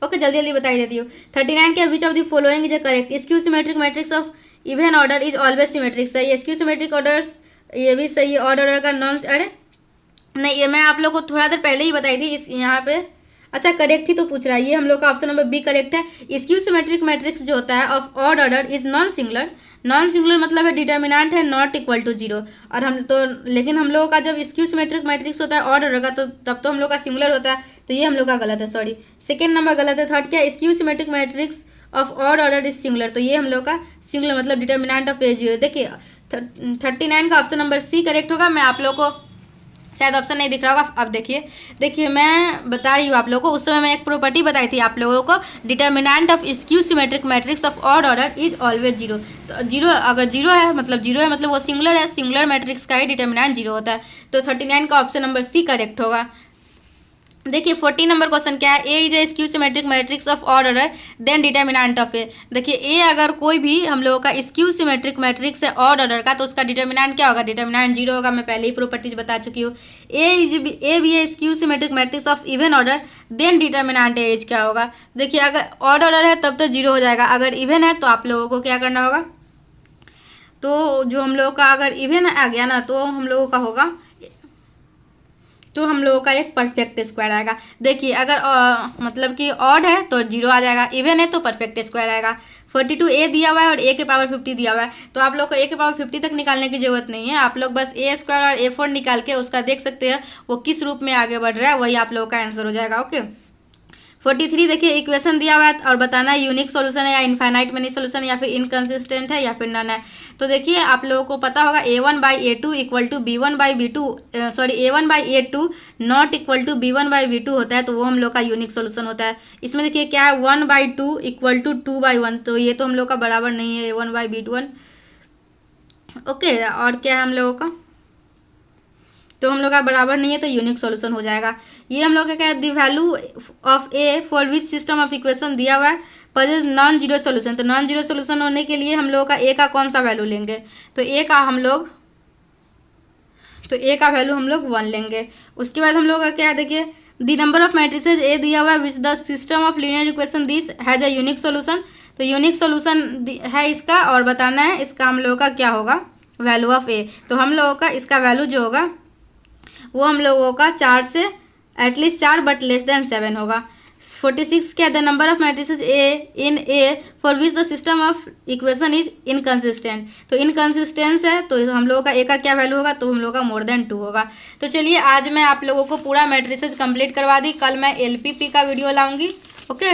A: ओके, जल्दी जल्दी बताई देती हूँ। 39 क्या, which of the following is correct? Skew symmetric matrix of even order is always symmetric, सही है। स्क्यू सिमेट्रिक ऑर्डर्स, ये भी सही है। ऑड ऑर्डर का नॉन, अरे नहीं, ये मैं आप लोग को थोड़ा देर पहले ही बताई थी इस यहाँ पे। अच्छा, करेक्ट ही तो पूछ रहा है, ये हम लोग का ऑप्शन नंबर बी करेक्ट है। स्क्यू सिमेट्रिक मैट्रिक्स जो होता है of odd order is non singular. Non singular मतलब है डिटर्मिनेंट है नॉट इक्वल टू जीरो। और हम तो, लेकिन हम लोगों का जब स्क्यू सिमेट्रिक मैट्रिक्स होता है ऑड ऑर्डर का, तो तब तो हम लोग का सिंगुलर होता है, तो ये हम लोग का गलत है, सॉरी, सेकेंड नंबर गलत है। थर्ड क्या, skew symmetric matrix of odd order is singular, तो ये हम लोग का सिंगुलर मतलब डिटर्मिनेंट ऑफ ए जीरो। देखिए 39 का ऑप्शन नंबर सी करेक्ट होगा। मैं आप लोग को शायद ऑप्शन नहीं दिख रहा होगा, अब देखिए मैं बता रही हूँ आप लोगों को। उस समय मैं एक प्रॉपर्टी बताई थी आप लोगों को, determinant of skew symmetric matrix of odd order is always zero. तो जीरो, अगर जीरो है मतलब वो सिंगुलर है, सिंगुलर मैट्रिक्स का ही डिटर्मिनेंट जीरो होता है। तो 39 का ऑप्शन नंबर सी करेक्ट होगा। देखिए 40 नंबर क्वेश्चन क्या है, A is a skew symmetric matrix of odd order then determinant of A. देखिए ए अगर कोई भी हम लोगों का स्क्यू सिमेट्रिक मैट्रिक्स है ऑड ऑर्डर का, तो उसका डिटर्मिनेंट क्या होगा? डिटर्मिनेंट जीरो होगा। मैं पहले ही प्रॉपर्टीज बता चुकी हूँ। ए भी a skew symmetric matrix of even order then determinant as क्या होगा? देखिए अगर ऑड ऑर्डर है तब तो जीरो हो जाएगा, अगर इवन है तो आप लोगों को क्या करना होगा? तो जो हम लोगों का अगर इवन आ गया ना, तो हम लोगों का होगा, तो हम लोगों का एक परफेक्ट स्क्वायर आएगा। देखिए अगर मतलब कि ऑड है तो जीरो आ जाएगा, इवन है तो परफेक्ट स्क्वायर आएगा। 42 ए दिया हुआ है और ए के पावर 50 दिया हुआ है, तो आप लोग को ए के पावर 50 तक निकालने की जरूरत नहीं है। आप लोग बस ए स्क्वायर और A4 निकाल के उसका देख सकते हैं वो किस रूप में आगे बढ़ रहा है, वही आप लोगों का आंसर हो जाएगा। ओके 43 देखिए इक्वेशन दिया हुआ है और बताना है यूनिक सॉल्यूशन है या इनफाइनाइट मनी सॉल्यूशन या फिर इनकंसिस्टेंट है या फिर नन है। तो देखिए आप लोगों को पता होगा A1/A2 equal to B1/B2, sorry A1/A2 not equal to B1/B2 होता है, तो वो हम लोग का यूनिक सॉल्यूशन होता है। इसमें देखिए क्या है 1/2 इक्वल टू 2/1, तो ये तो हम लोग का बराबर नहीं है A1/B1। ओके और क्या है हम लोगों का, तो हम लोग का बराबर नहीं है, तो यूनिक सॉल्यूशन हो जाएगा। ये हम लोग का क्या है, the value of A for which system of equation दिया हुआ है पजेज नॉन जीरो सोल्यूशन। तो नॉन जीरो सोल्यूशन होने के लिए हम लोग का ए का कौन सा वैल्यू लेंगे? तो ए का वैल्यू हम लोग 1 लेंगे। उसके बाद हम लोग का क्या है, देखिए द नंबर ऑफ मैट्रिसेज ए दिया हुआ है which the system of linear equation this has a unique solution. तो यूनिक सोल्यूशन है इसका, और बताना है इसका हम लोगों का क्या होगा, वैल्यू ऑफ ए। तो हम लोगों का इसका वैल्यू जो होगा वो हम लोगों का 4 से एटलीस्ट 4 बट लेस देन 7 होगा। 46 क्या, the number of matrices A for which the system of equation is inconsistent. तो इनकंसिस्टेंस है, तो हम लोगों का ए का क्या वैल्यू होगा, तो हम लोगों का मोर देन 2 होगा। तो चलिए आज मैं आप लोगों को पूरा मैट्रिसेस कंप्लीट करवा दी, कल मैं LPP का वीडियो लाऊंगी। ओके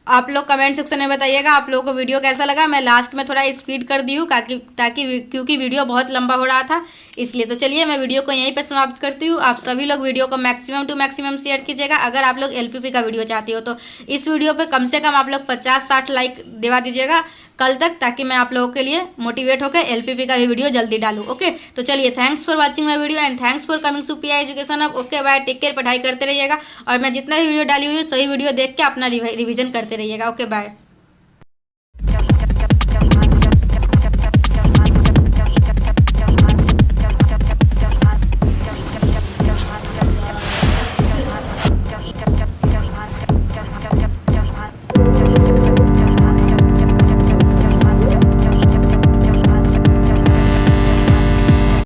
A: आप लोग कमेंट सेक्शन में बताइएगा आप लोगों को वीडियो कैसा लगा। मैं लास्ट में थोड़ा स्पीड कर दी हूँ ताकि क्योंकि वीडियो बहुत लंबा हो रहा था इसलिए। तो चलिए मैं वीडियो को यहीं पे समाप्त करती हूँ। आप सभी लोग वीडियो को मैक्सिमम टू मैक्सिमम शेयर कीजिएगा। अगर आप लोग LPP का वीडियो चाहते हो तो इस वीडियो पे कम से कम आप लोग 50-60 लाइक दिवा दीजिएगा कल तक, ताकि मैं आप लोगों के लिए मोटिवेट होकर LPP का भी वीडियो जल्दी डालूँ। ओके तो चलिए thanks for watching my video and thanks for coming to PI education अब। ओके बाय, टेक केयर, पढ़ाई करते रहिएगा और मैं जितना भी वीडियो डाली हुई है सही वीडियो देख के अपना रिवीजन करते रहिएगा। Okay bye.